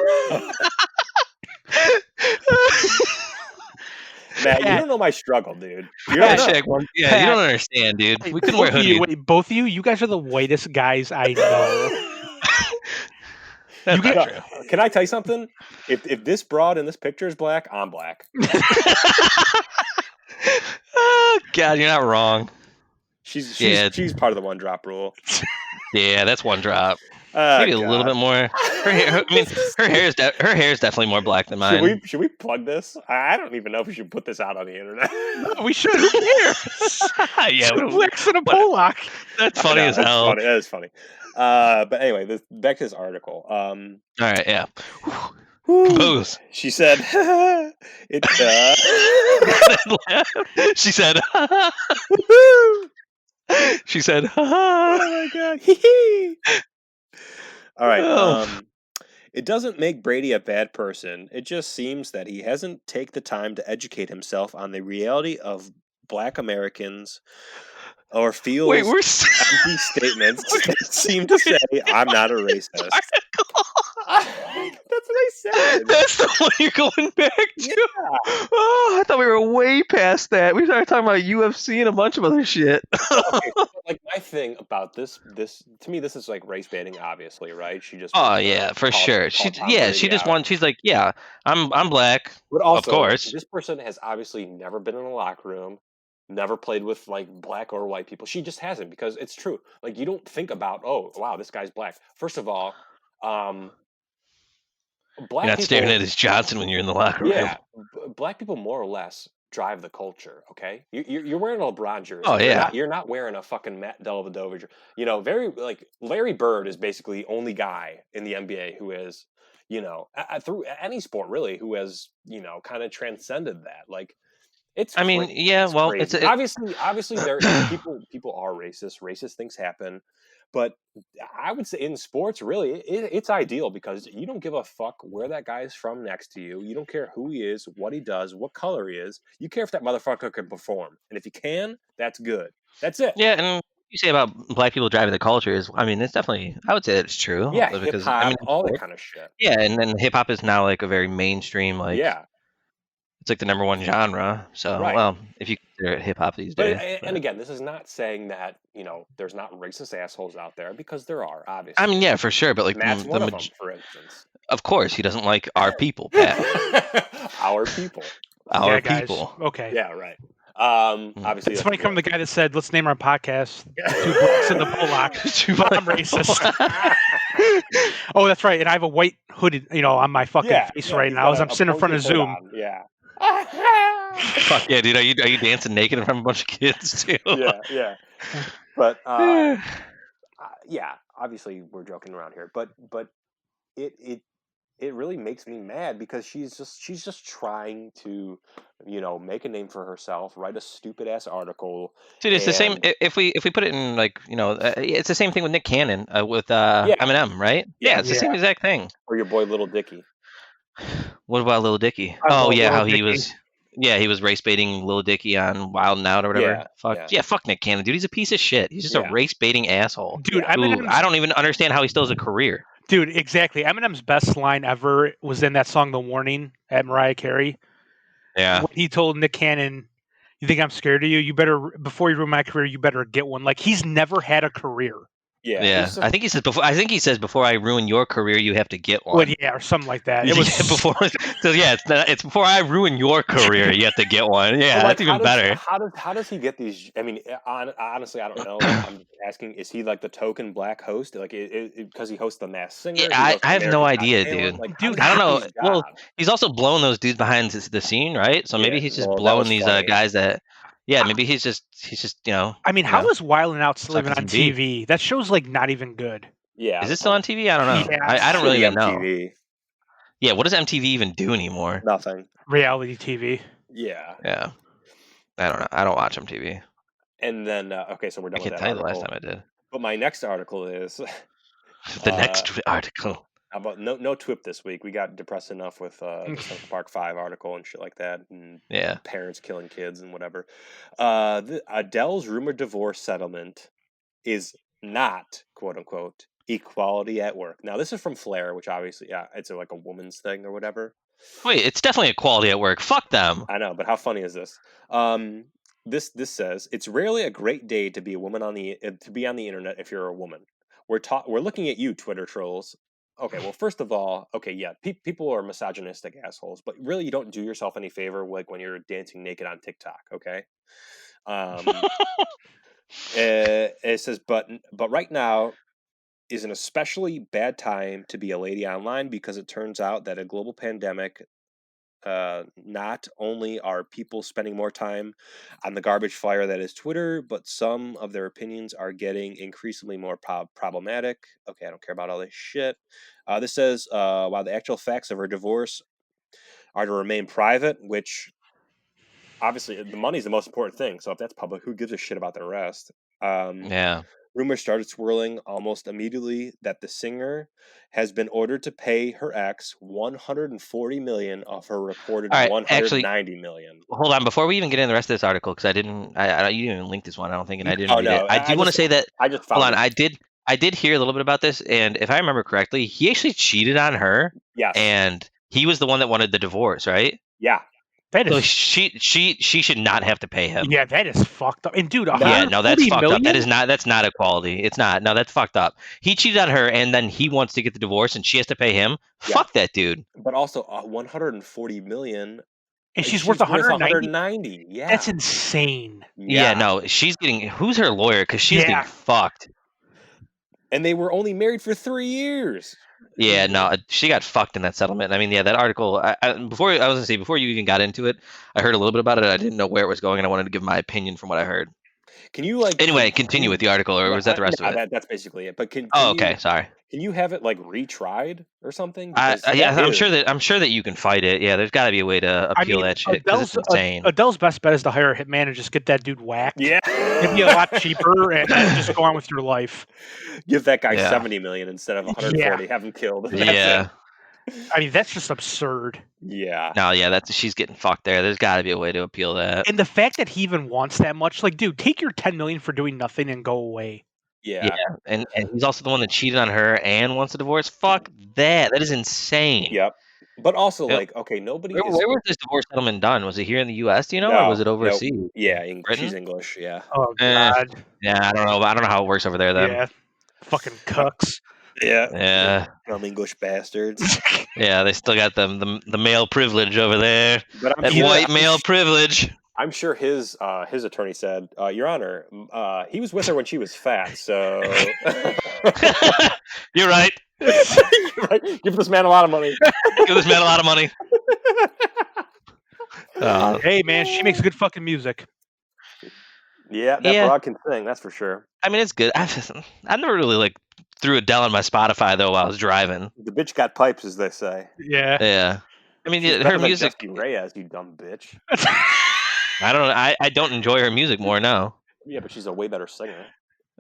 Matt, you don't know my struggle, dude. You don't you don't understand, dude. We couldn't wear hoodies. Wait, both of you guys are the whitest guys I know. Can I tell you something? If this broad in this picture is black, I'm black. Oh God, you're not wrong. She's part of the one drop rule. Yeah, that's one drop. Maybe a little bit more. Her hair is definitely more black than mine. Should we plug this? I don't even know if we should put this out on the internet. No, we should. Who cares? Yeah, 2 Blacks and a Pollock. That's funny as hell. That is funny. But anyway, back to this article. All right, yeah. Booze. She said, She said, she said, oh my god. All right. It doesn't make Brady a bad person. It just seems that he hasn't taken the time to educate himself on the reality of Black Americans or feels empty statements that seem to say, I'm not a racist. That's what I said. That's the one you're going back to? Yeah. Oh, I thought we were way past that. We started talking about UFC and a bunch of other shit. Okay, like my thing about this to me, this is like race baiting, obviously, right? She just for sure. She's like, yeah, I'm black. But also, of course, this person has obviously never been in a locker room, never played with like black or white people. She just hasn't, because it's true. Like, you don't think about, oh wow, this guy's black. First of all, black you're not staring at his Johnson when you're in the locker room. Yeah, black people more or less drive the culture. Okay, you're wearing a LeBron jersey. Oh yeah, you're not wearing a fucking Matt Dellavedova jersey. You know, very like Larry Bird is basically the only guy in the NBA who is, you know, through any sport really, who has, you know, kind of transcended that. Like, it's. I mean, yeah. Well, crazy. Obviously there people are racist. Racist things happen. But I would say in sports, really, it's ideal because you don't give a fuck where that guy is from next to you. You don't care who he is, what he does, what color he is. You care if that motherfucker can perform. And if he can, that's good. That's it. Yeah, and what you say about black people driving the culture is, I mean, it's definitely, I would say it's true. Yeah, because hip-hop, I mean, all that kind of shit. Yeah, and then hip-hop is now like a very mainstream, like... Yeah. It's like the number one genre. So, right. Well, if you consider it hip hop these days. And again, this is not saying that, you know, there's not racist assholes out there, because there are, obviously. I mean, yeah, for sure. But like Matt's one of them, for instance. Of course, he doesn't like our people, Pat. Our people. Our guys. people. Okay. Yeah, right. Obviously, It's funny from the guy that said, "Let's name our podcast Two Blacks in the Bullock." I'm racist. Oh, that's right. And I have a white hooded, on my fucking face right now as I'm sitting in front of Zoom. Yeah. Fuck yeah, dude! Are you dancing naked in front of a bunch of kids too? Yeah. But yeah, obviously we're joking around here, but it really makes me mad because she's just trying to, make a name for herself, write a stupid ass article. Dude, it's the same. If we put it in it's the same thing with Nick Cannon with Eminem, right? Yeah, it's the same exact thing. Or your boy Little Dicky. What about Lil Dicky? He was race baiting Lil Dicky on Wild 'N Out or whatever. Fuck Nick Cannon, dude. He's a piece of shit. He's just a race baiting asshole. Dude, I don't even understand how he still has a career. Dude, exactly. Eminem's best line ever was in that song "The Warning" at Mariah Carey. Yeah, when he told Nick Cannon, "You think I'm scared of you? You better, before you ruin my career, you better get one." Like, he's never had a career. Yeah. I think he says before I ruin your career, you have to get one. Well, yeah, or something like that. It was before. So yeah, it's before I ruin your career, you have to get one. Yeah, that's even better. How does he get these? I mean, honestly, I don't know. I'm just asking: is he like the token black host? Like, because he hosts The Masked Singer? Yeah, I have no idea, dude. Like, I don't know. Well, he's also blowing those dudes behind the scene, right? So maybe he's just blowing these guys that. Yeah, maybe he's just I mean, how is Wild 'N Out still even on TV? That show's like not even good. Yeah, is it still on TV? I don't know. Yeah, I don't really even know. MTV. Yeah, what does MTV even do anymore? Nothing. Reality TV. Yeah. Yeah. I don't know. I don't watch MTV. And then okay, so we're done with that. I can't tell you the last time I did. But my next article is the next article. How about no TWIP this week? We got depressed enough with the Central Park 5 article and shit like that, and parents killing kids and whatever. Adele's rumored divorce settlement is not, quote unquote, equality at work. Now this is from Flair, which obviously, it's like a woman's thing or whatever. Wait, it's definitely equality at work. Fuck them. I know, but how funny is this? This says it's rarely a great day to be a woman on the internet if you're a woman. We're looking at you, Twitter trolls. Okay, well, first of all, people are misogynistic assholes, but really you don't do yourself any favor like when you're dancing naked on TikTok, okay? It says, but right now is an especially bad time to be a lady online because it turns out that a global pandemic, not only are people spending more time on the garbage fire that is Twitter, but some of their opinions are getting increasingly more problematic. Okay, I don't care about all this shit. This says, while the actual facts of her divorce are to remain private, which obviously the money is the most important thing. So if that's public, who gives a shit about the rest? Rumors started swirling almost immediately that the singer has been ordered to pay her ex $140 million of her reported $190 million. Hold on, before we even get into the rest of this article, because you didn't even link this one, I don't think, and I didn't read it. I do want to say that. I just found hold on, I did hear a little bit about this, and if I remember correctly, he actually cheated on her. Yes. And he was the one that wanted the divorce, right? Yeah. That is, so she should not have to pay him. Yeah, that is fucked up. And dude, that's fucked up. That's not equality. It's not. No, that's fucked up. He cheated on her, and then he wants to get the divorce, and she has to pay him. Yeah. Fuck that dude. But also, $140 million, and she's worth 190. Yeah, that's insane. Yeah, no, she's getting. Who's her lawyer? Because she's getting fucked. And they were only married for 3 years. Yeah, no, she got fucked in that settlement. I mean, that article. Before you even got into it, I heard a little bit about it. I didn't know where it was going, and I wanted to give my opinion from what I heard. Can you continue with the article, or was that the rest of it? That's basically it. But okay, sorry. Can you have it retried or something? I'm sure that you can fight it. Yeah, there's got to be a way to appeal that shit. It's insane. Adele's best bet is to hire a hitman and just get that dude whacked. Yeah, it'd be a lot cheaper, and just go on with your life. Give that guy $70 million instead of 140. Have him killed. Yeah. I mean, that's just absurd. Yeah. No, yeah, she's getting fucked there. There's got to be a way to appeal that. And the fact that he even wants that much, dude, take your $10 million for doing nothing and go away. Yeah. And he's also the one that cheated on her and wants a divorce. Fuck that. That is insane. Yep. But also, nobody. Where was this divorce settlement done? Was it here in the U.S.? Do you know, or was it overseas? Nope. Yeah, she's English. Yeah. Oh God. Yeah, I don't know. I don't know how it works over there then. Yeah. Fucking cucks. Yeah. Dumb English bastards. Yeah, they still got the male privilege over there. But I'm That sure, white male privilege. I'm sure his attorney said, Your Honor, he was with her when she was fat, so You're right. You're right. Give this man a lot of money. Give this man a lot of money. Hey man, she makes good fucking music. Yeah, that broad can sing, that's for sure. I mean, it's good. I never really threw Adele on my Spotify though while I was driving. The bitch got pipes, as they say. Yeah. Yeah. I mean, She's her better than music. Jesse Reyes, you dumb bitch. I don't. I don't enjoy her music more now. Yeah, but she's a way better singer.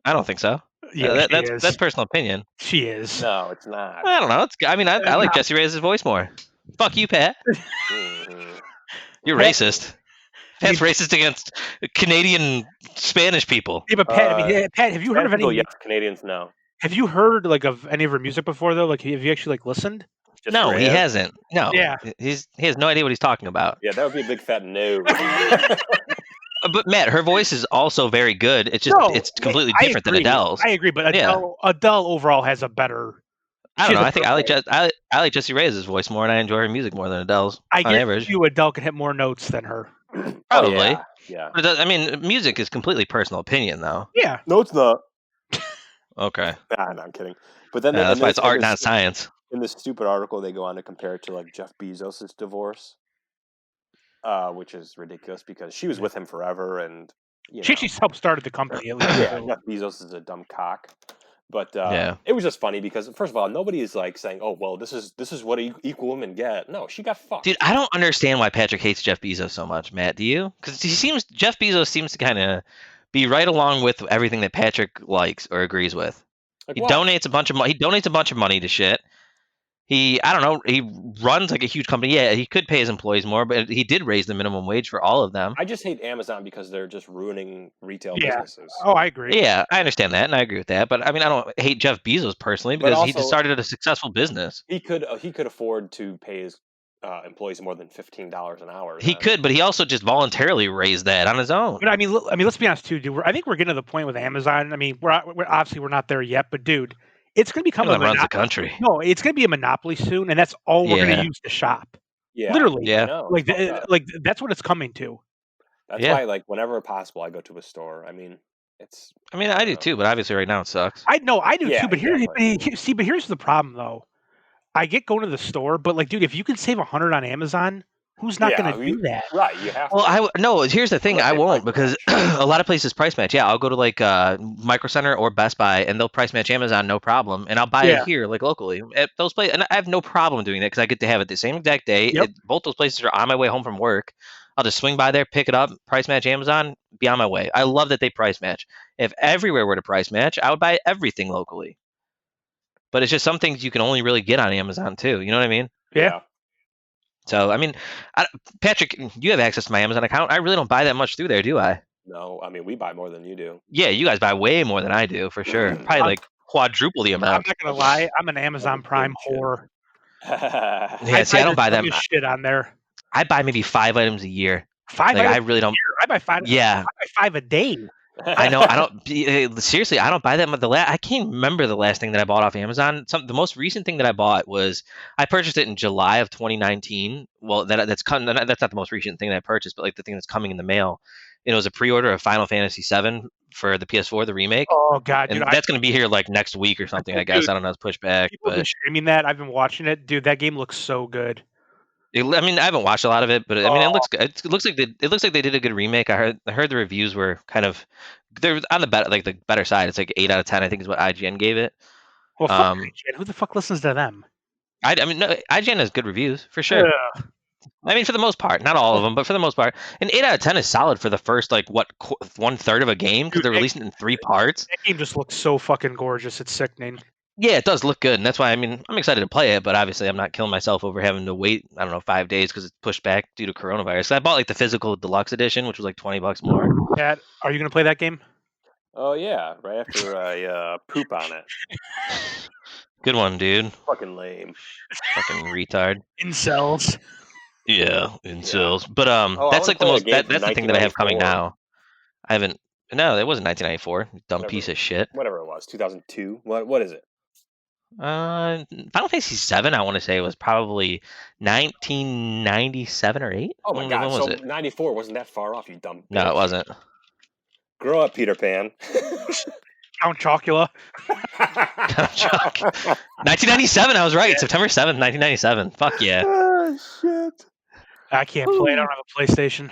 I don't think so. Yeah, that's personal opinion. She is. No, it's not. I don't know. I like Jesse Reyes' voice more. Fuck you, Pat. Mm-hmm. You're racist. Pat's racist against Canadian Spanish people. Yeah, but Pat, Pat, have you heard of any? Yes, Canadians no. Have you heard of any of her music before though? Like, have you actually listened? Just no, he hasn't. No. Yeah. He has no idea what he's talking about. Yeah, that would be a big fat no. But Matt, her voice is also very good. It's just it's completely different than Adele's. I agree, but Adele overall has a better. I don't know. I think I like Jesse Reyes' voice more, and I enjoy her music more than Adele's. I on average. guess Adele can hit more notes than her. Probably. Yeah. But I mean, music is completely personal opinion, though. Yeah. No, it's not. Okay. Nah, no, I'm kidding. But then that's why it's art, not science. In this stupid article, they go on to compare it to like Jeff Bezos' divorce, which is ridiculous because she was with him forever, and she actually helped started the company. At least. Yeah, Jeff Bezos is a dumb cock. But it was just funny because first of all, nobody is like saying, "Oh, well, this is what equal women get." No, she got fucked. Dude, I don't understand why Patrick hates Jeff Bezos so much, Matt. Do you? Because Jeff Bezos seems to kind of be right along with everything that Patrick likes or agrees with. Like he what? donates a bunch of money. He donates a bunch of money to shit. I don't know. He runs like a huge company. Yeah, he could pay his employees more, but he did raise the minimum wage for all of them. I just hate Amazon because they're just ruining retail businesses. Oh, I agree. Yeah, I understand that, and I agree with that. But I mean, I don't hate Jeff Bezos personally because he just started a successful business. He could afford to pay his employees more than $15 an hour. He could, but he also just voluntarily raised that on his own. But I mean, let's be honest too, dude. I think we're getting to the point with Amazon. I mean, we're obviously not there yet, but dude, it's going to become runs the country. No, it's going to be a monopoly soon, and that's all we're going to use to shop. Yeah, literally. Yeah, like that's what it's coming to. That's why, like, whenever possible, I go to a store. I mean, it's. I mean, I do too, but obviously right now it sucks. I do too, but but here's the problem though. I get going to the store, but like, dude, if you can save $100 on Amazon, who's not going to do that? Right, you have. Well, no. Here's the thing: I won't because a lot of places price match. Yeah, I'll go to like Micro Center or Best Buy, and they'll price match Amazon, no problem, and I'll buy it here, like locally at those places. And I have no problem doing that because I get to have it the same exact day. Both those places are on my way home from work. I'll just swing by there, pick it up, price match Amazon, be on my way. I love that they price match. If everywhere were to price match, I would buy everything locally. But it's just some things you can only really get on Amazon too. You know what I mean? Yeah. So, I mean, Patrick, you have access to my Amazon account. I really don't buy that much through there, do I? No, I mean, we buy more than you do. Yeah, you guys buy way more than I do, for sure. Probably like quadruple the amount. I'm not going to lie. I'm an Amazon Prime whore. Yeah, see, I don't buy that much shit on there. I buy maybe 5 items a year. 5 items I really don't. I buy 5. Yeah. I buy 5 a day. I know. I don't. Seriously, I don't buy that much. I can't remember the last thing that I bought off Amazon. The most recent thing that I bought was I purchased it in July of 2019. Well, that's not the most recent thing that I purchased, but like the thing that's coming in the mail. It was a pre-order of Final Fantasy VII for the PS4, the remake. Oh God, and dude, that's going to be here like next week or something. I guess I don't know. It's pushed back. People have been streaming that. I've been watching it, dude. That game looks so good. I mean, I haven't watched a lot of it, but I mean, it looks good. It looks like they did a good remake. I heard the reviews were kind of they're on the better side. It's like 8 out of 10. I think is what IGN gave it. Well, fuck IGN. Who the fuck listens to them? I mean, no, IGN has good reviews for sure. Yeah. I mean, for the most part, not all of them, but for the most part, an 8 out of 10 is solid for the first 1/3 of a game because they're releasing it in 3 parts. That game just looks so fucking gorgeous. It's sickening. Yeah, it does look good, and that's why I'm excited to play it. But obviously, I'm not killing myself over having to wait 5 days because it's pushed back due to coronavirus. So I bought the physical deluxe edition, which was like $20 more. Pat, are you gonna play that game? Oh yeah, right after I poop on it. Good one, dude. Fucking lame. Fucking retard. Incels. Yeah, incels. Yeah. But that's like the most. That's the thing that I have coming now. I haven't. No, it wasn't 1994. Dumb piece of shit. Whatever it was, 2002. What is it? Final Fantasy 7, I want to say, was probably 1997 or 8. Oh my When god! was So it? 94 wasn't that far off, you dumb No, it bitch. wasn't. Grow up, Peter Pan. Count Chocula. Chuck. 1997, I was right. September 7th, 1997. Fuck yeah. Oh shit! I can't play. I don't have a PlayStation.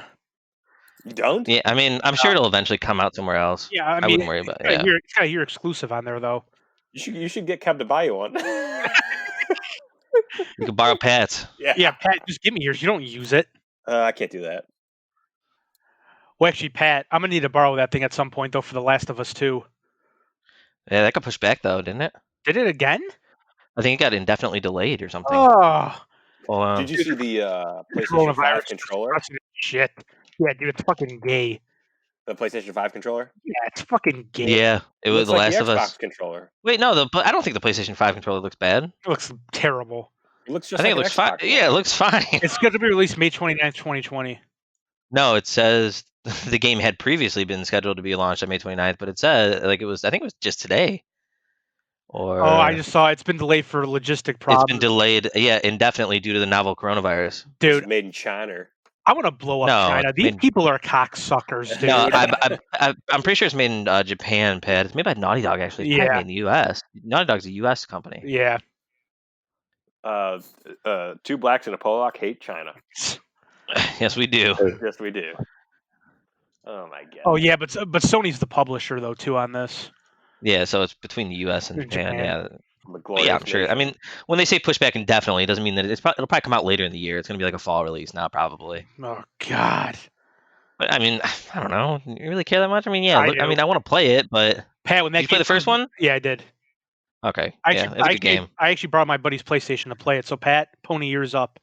You don't? Yeah, I mean, I'm sure it'll eventually come out somewhere else. Yeah, I mean, wouldn't worry about it. Yeah. It's got a year exclusive on there though. You should get Kev to buy you one. You could borrow Pat's. Yeah, Pat, just give me yours. You don't use it. I can't do that. Well, actually, Pat, I'm gonna need to borrow that thing at some point though for The Last of Us 2. Yeah, that got pushed back though, didn't it? Did it again? I think it got indefinitely delayed or something. Oh, Well, Did you see the PlayStation 5 coronavirus controller? shit. Yeah, dude, it's fucking gay. The PlayStation 5 controller? Yeah, it's fucking gay. yeah, it was looks The like Last the of Xbox Us. controller. Wait, no, I don't think the PlayStation 5 controller looks bad. It looks terrible. It looks just I think like it looks an fine. Xbox Yeah, it one. looks fine. It's going to be released May 29th, 2020. No, it says the game had previously been scheduled to be launched on May 29th, but it said I think it was just today. Or Oh, I just saw it's been delayed for logistic problems. It's been delayed, indefinitely due to the novel coronavirus. Dude, It's made in China. I want to blow up No, China. it's These made- people are cocksuckers, dude. No, I'm pretty sure it's made in Japan, Pat. It's made by Naughty Dog, actually. It's probably Yeah. made in the U.S. Naughty Dog's a U.S. company. Yeah. Two blacks and a Polak hate China. Yes, we do. Yes, we do. Oh my god. Oh yeah, but Sony's the publisher though too on this. Yeah, so it's between the U.S. and Japan. Yeah. The But glorious yeah, I'm sure. I nation. mean, when they say pushback indefinitely, it doesn't mean that it'll probably come out later in the year. It's going to be like a fall release now, probably. Oh god. But I mean, I don't know. You really care that much? I mean, yeah. I Look, I do. mean, I want to play it, but Pat, when that did you play game the first comes- one? Yeah, I did. Okay. I Yeah, actually, it's a good game. I actually brought my buddy's PlayStation to play it. So Pat, pony ears up.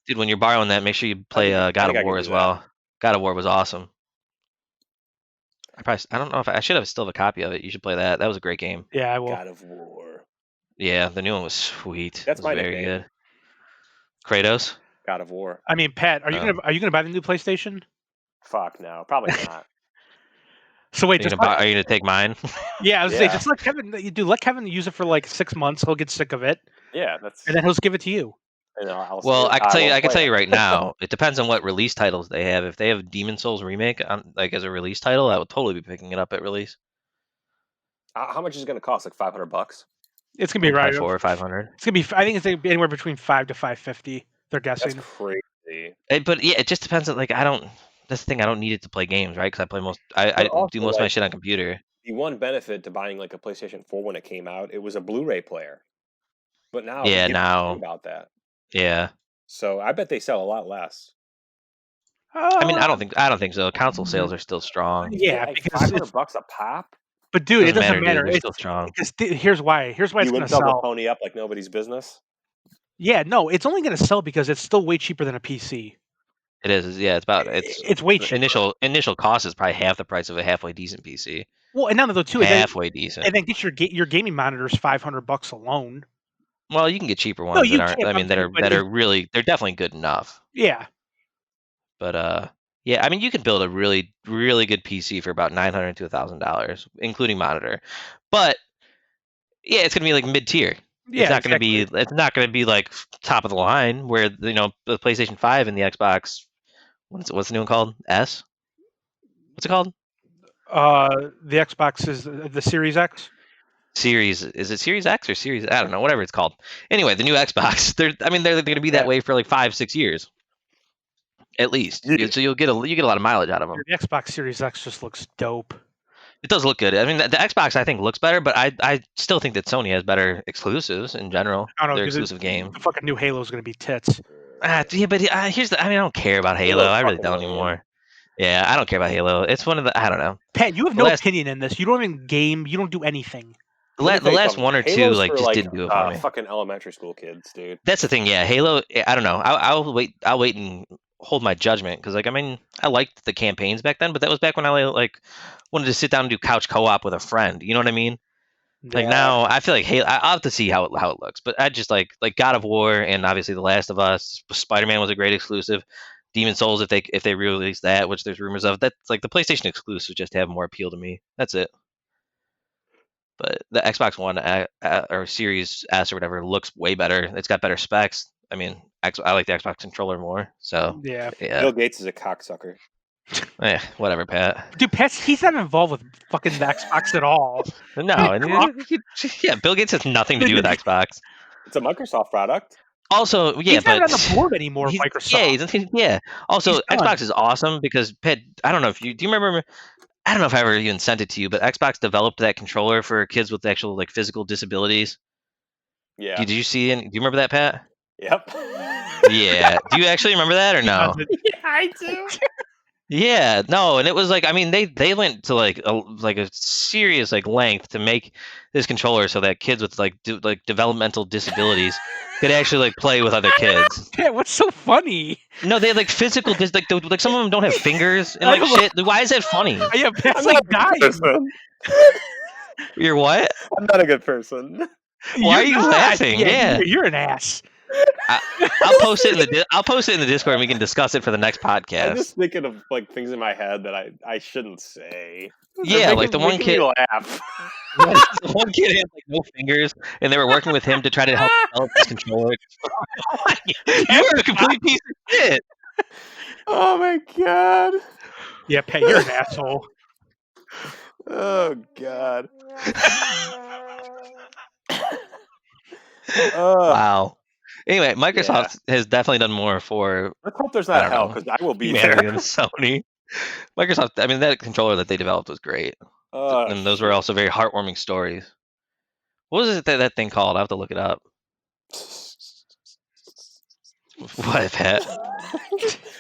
Dude, when you're borrowing that, make sure you play I God think I of can War do as that. well. God of War was awesome. I don't know if I should have still have a copy of it. You should play that. That was a great game. Yeah, I will. God of War. Yeah, the new one was sweet. That's it was my very nickname. good. Kratos. God of War. I mean, Pat, are you Oh. gonna buy the new PlayStation? Fuck no, probably not. So wait, Are you just gonna take mine? yeah, I was saying, Yeah. just let Kevin. Let Kevin use it for like 6 months. He'll get sick of it, Yeah, that's. and then he'll just give it to you. Well, I can tell you. won't I can play tell it. you right now. It depends on what release titles they have. If they have Demon Souls remake on like as a release title, I would totally be picking it up at release. How much is it going to cost? Like $500? It's gonna be right. 400 or 500. It's gonna be. I think it's gonna be anywhere between $5 to $550. They're guessing. That's crazy. But yeah, it just depends on like I don't. That's the thing. I don't need it to play games, right? Because I play most. I But also, do most of my like, shit on computer. The one benefit to buying like a PlayStation 4 when it came out, it was a Blu-ray player. But now, Yeah, people now- think about that. Yeah. So I bet they sell a lot less. I mean, I don't think so. Console sales are still strong. Yeah, like because $500 a pop. but dude, it Doesn't doesn't matter, dude, matter. they're It's still strong. because here's why. Here's why You it's gonna wouldn't sell the sell. pony up like nobody's business. Yeah, no, it's only gonna sell because it's still way cheaper than a PC. It is. Yeah, It's way cheaper. Initial cost is probably half the price of a halfway decent PC. Well, and none of the two. And then, Halfway decent. and then get your gaming monitors $500 alone. Well, you can get cheaper ones you that aren't. can, I mean, I'm saying, that are really. They're definitely good enough. Yeah, But yeah. I mean, you can build a really, really good PC for about $900 to $1,000, including monitor. But yeah, it's gonna be like mid tier. yeah. It's not gonna exactly. be. It's not gonna be like top of the line where the PlayStation 5 and the Xbox. What's the new one called? S. What's it called? The Xbox is the Series X. Series, is it Series X or Series? I don't know, whatever it's called. Anyway, the new Xbox. They're going to be that Yeah. way for like 5-6 years, at least. Yeah. So you get a lot of mileage out of them. The Xbox Series X just looks dope. It does look good. I mean, the Xbox I think looks better, but I still think that Sony has better exclusives in general. I don't know, Their 'cause exclusive game. The fucking new Halo is gonna be tits. Yeah, but here's the. I mean, I don't care about Halo. Halo's I really fucking don't lame. anymore. Yeah, I don't care about Halo. It's one of the. I don't know. Pat, you have The no last- opinion in this. You don't even game. You don't do anything. Let me The tell you last something. one or two Halo's like for, just didn't do it for me. Fucking elementary school kids, dude. That's the thing, yeah. Halo, I don't know. I'll wait. I'll wait and hold my judgment because, like, I mean, I liked the campaigns back then, but that was back when I like wanted to sit down and do couch co-op with a friend. You know what I mean? Like Yeah. now, I feel like Halo. I'll have to see how it looks, but I just like God of War and obviously The Last of Us. Spider-Man was a great exclusive. Demon Souls, if they re-release that, which there's rumors of, that's like the PlayStation exclusives just have more appeal to me. That's it. But the Xbox One or Series S or whatever looks way better. It's got better specs. I mean, I like the Xbox controller more. So Yeah. Bill Gates is a cocksucker. Whatever, Pat. Dude, he's not involved with fucking the Xbox at all. No, and Bill Gates has nothing to do with Xbox. It's a Microsoft product. Also, yeah, He's not but on the board anymore. Microsoft. Yeah. Also, He's done. Xbox is awesome because Pat. I don't know if do you remember? I don't know if I ever even sent it to you, but Xbox developed that controller for kids with actual like physical disabilities. Yeah. Did you see it? Do you remember that, Pat? Yep. Yeah. Do you actually remember that or no? Yeah, I do. Yeah, no, and it was like, I mean, they went to like a serious like length to make this controller so that kids with like developmental disabilities could actually like play with other kids. Yeah, what's so funny? No, they had like physical like some of them don't have fingers and like shit. Why is that funny? Yeah, Pat's like dying. You're what? I'm not a good person. Why are you laughing? Yeah. You're an ass. I'll post it in the Discord and we can discuss it for the next podcast. I'm just thinking of like things in my head that I shouldn't say. Yeah, like the one kid. Laugh. The one kid had like no fingers, and they were working with him to try to help develop this controller. You're a complete piece of shit. Oh my god. Yeah, Pat, you're an asshole. Oh god. Wow. Anyway, Microsoft has definitely done more for. Let's hope there's not hell, because I will be there. Than Sony. Microsoft. I mean, that controller that they developed was great, and those were also very heartwarming stories. What was it that thing called? I have to look it up. What, Pat?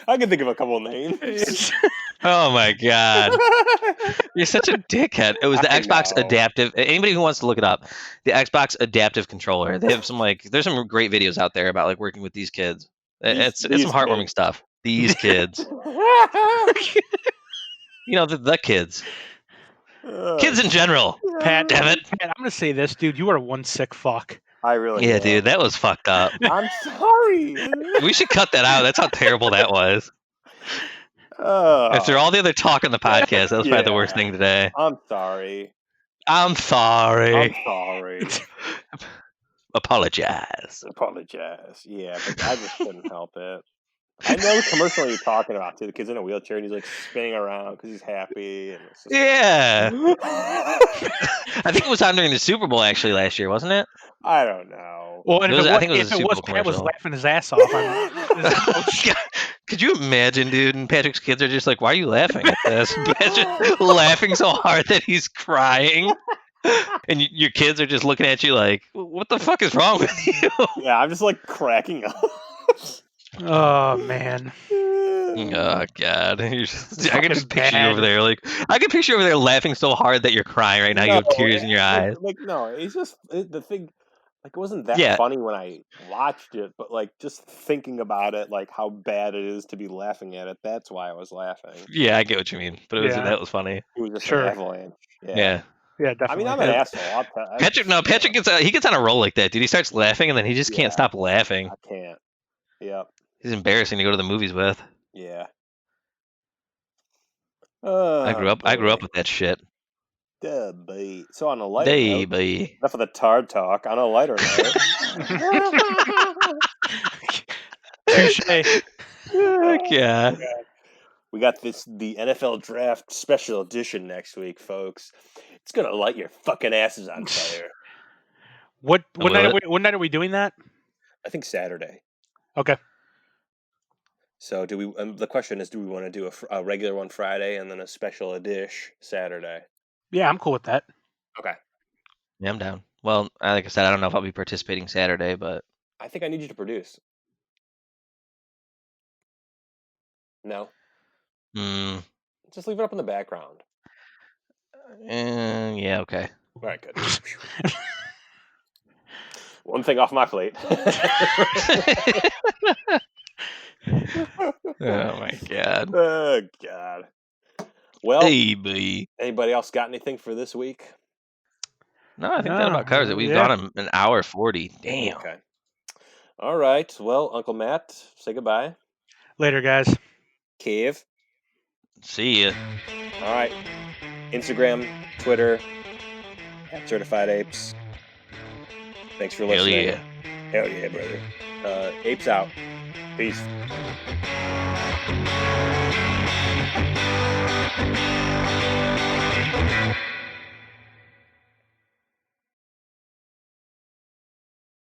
I can think of a couple names. Oh my god. You're such a dickhead. It was the Xbox Adaptive. Anybody who wants to look it up, the Xbox Adaptive Controller. They have some there's some great videos out there about like working with these kids. It's some heartwarming stuff. These kids. The kids. Kids in general. Pat, damn it. Pat, I'm gonna say this, dude. You are one sick fuck. I really am. Dude, that was fucked up. I'm sorry. We should cut that out. That's how terrible that was. After all the other talk on the podcast, that was probably the worst thing today. I'm sorry. Apologize. Yeah, but I just couldn't help it. I know the commercial you're talking about too. The kid's in a wheelchair and he's like spinning around because he's happy. And it's just... Yeah. I think it was on during the Super Bowl actually last year, wasn't it? I don't know. Well, and I think it was a Super Bowl Pat was commercial. laughing his ass off. Could you imagine, dude? And Patrick's kids are just like, "Why are you laughing at this?" Patrick laughing so hard that he's crying. And your kids are just looking at you like, "What the fuck is wrong with you?" Yeah, I'm just like cracking up. Oh man. Oh god. I can just picture you over there I can picture you over there laughing so hard that you're crying right now. You have tears in your eyes. No, it's just the thing. Like, it wasn't that funny when I watched it, but like just thinking about it, like how bad it is to be laughing at it. That's why I was laughing. Yeah, I get what you mean, but that was funny. It was just an avalanche. Yeah. Yeah, definitely. I mean, I'm an asshole. Patrick gets on a roll like that, dude. He starts laughing and then he just can't stop laughing. I can't. Yep. He's embarrassing to go to the movies with. Yeah. I grew up with that shit. So on a lighter note, enough of the tard talk. On a lighter note, touche. Yeah. We got the NFL Draft Special Edition next week, folks. It's gonna light your fucking asses on fire. What night are we doing that? I think Saturday. Okay. So do we? The question is, do we want to do a regular one Friday and then a special edition Saturday? Yeah, I'm cool with that. Okay. Yeah, I'm down. Well, like I said, I don't know if I'll be participating Saturday, but I think I need you to produce. No. Just leave it up in the background. Yeah, okay. All right, good. One thing off my plate. Oh my god. Oh god. Well, anybody else got anything for this week? No, I think that about covers it. We've gone an hour 40. Damn. Okay. All right. Well, Uncle Matt, say goodbye. Later, guys. See Cave. ya. All right. Instagram, Twitter, at Certified Apes. Thanks for Hell listening. yeah. Hell yeah, brother. Apes out. Peace.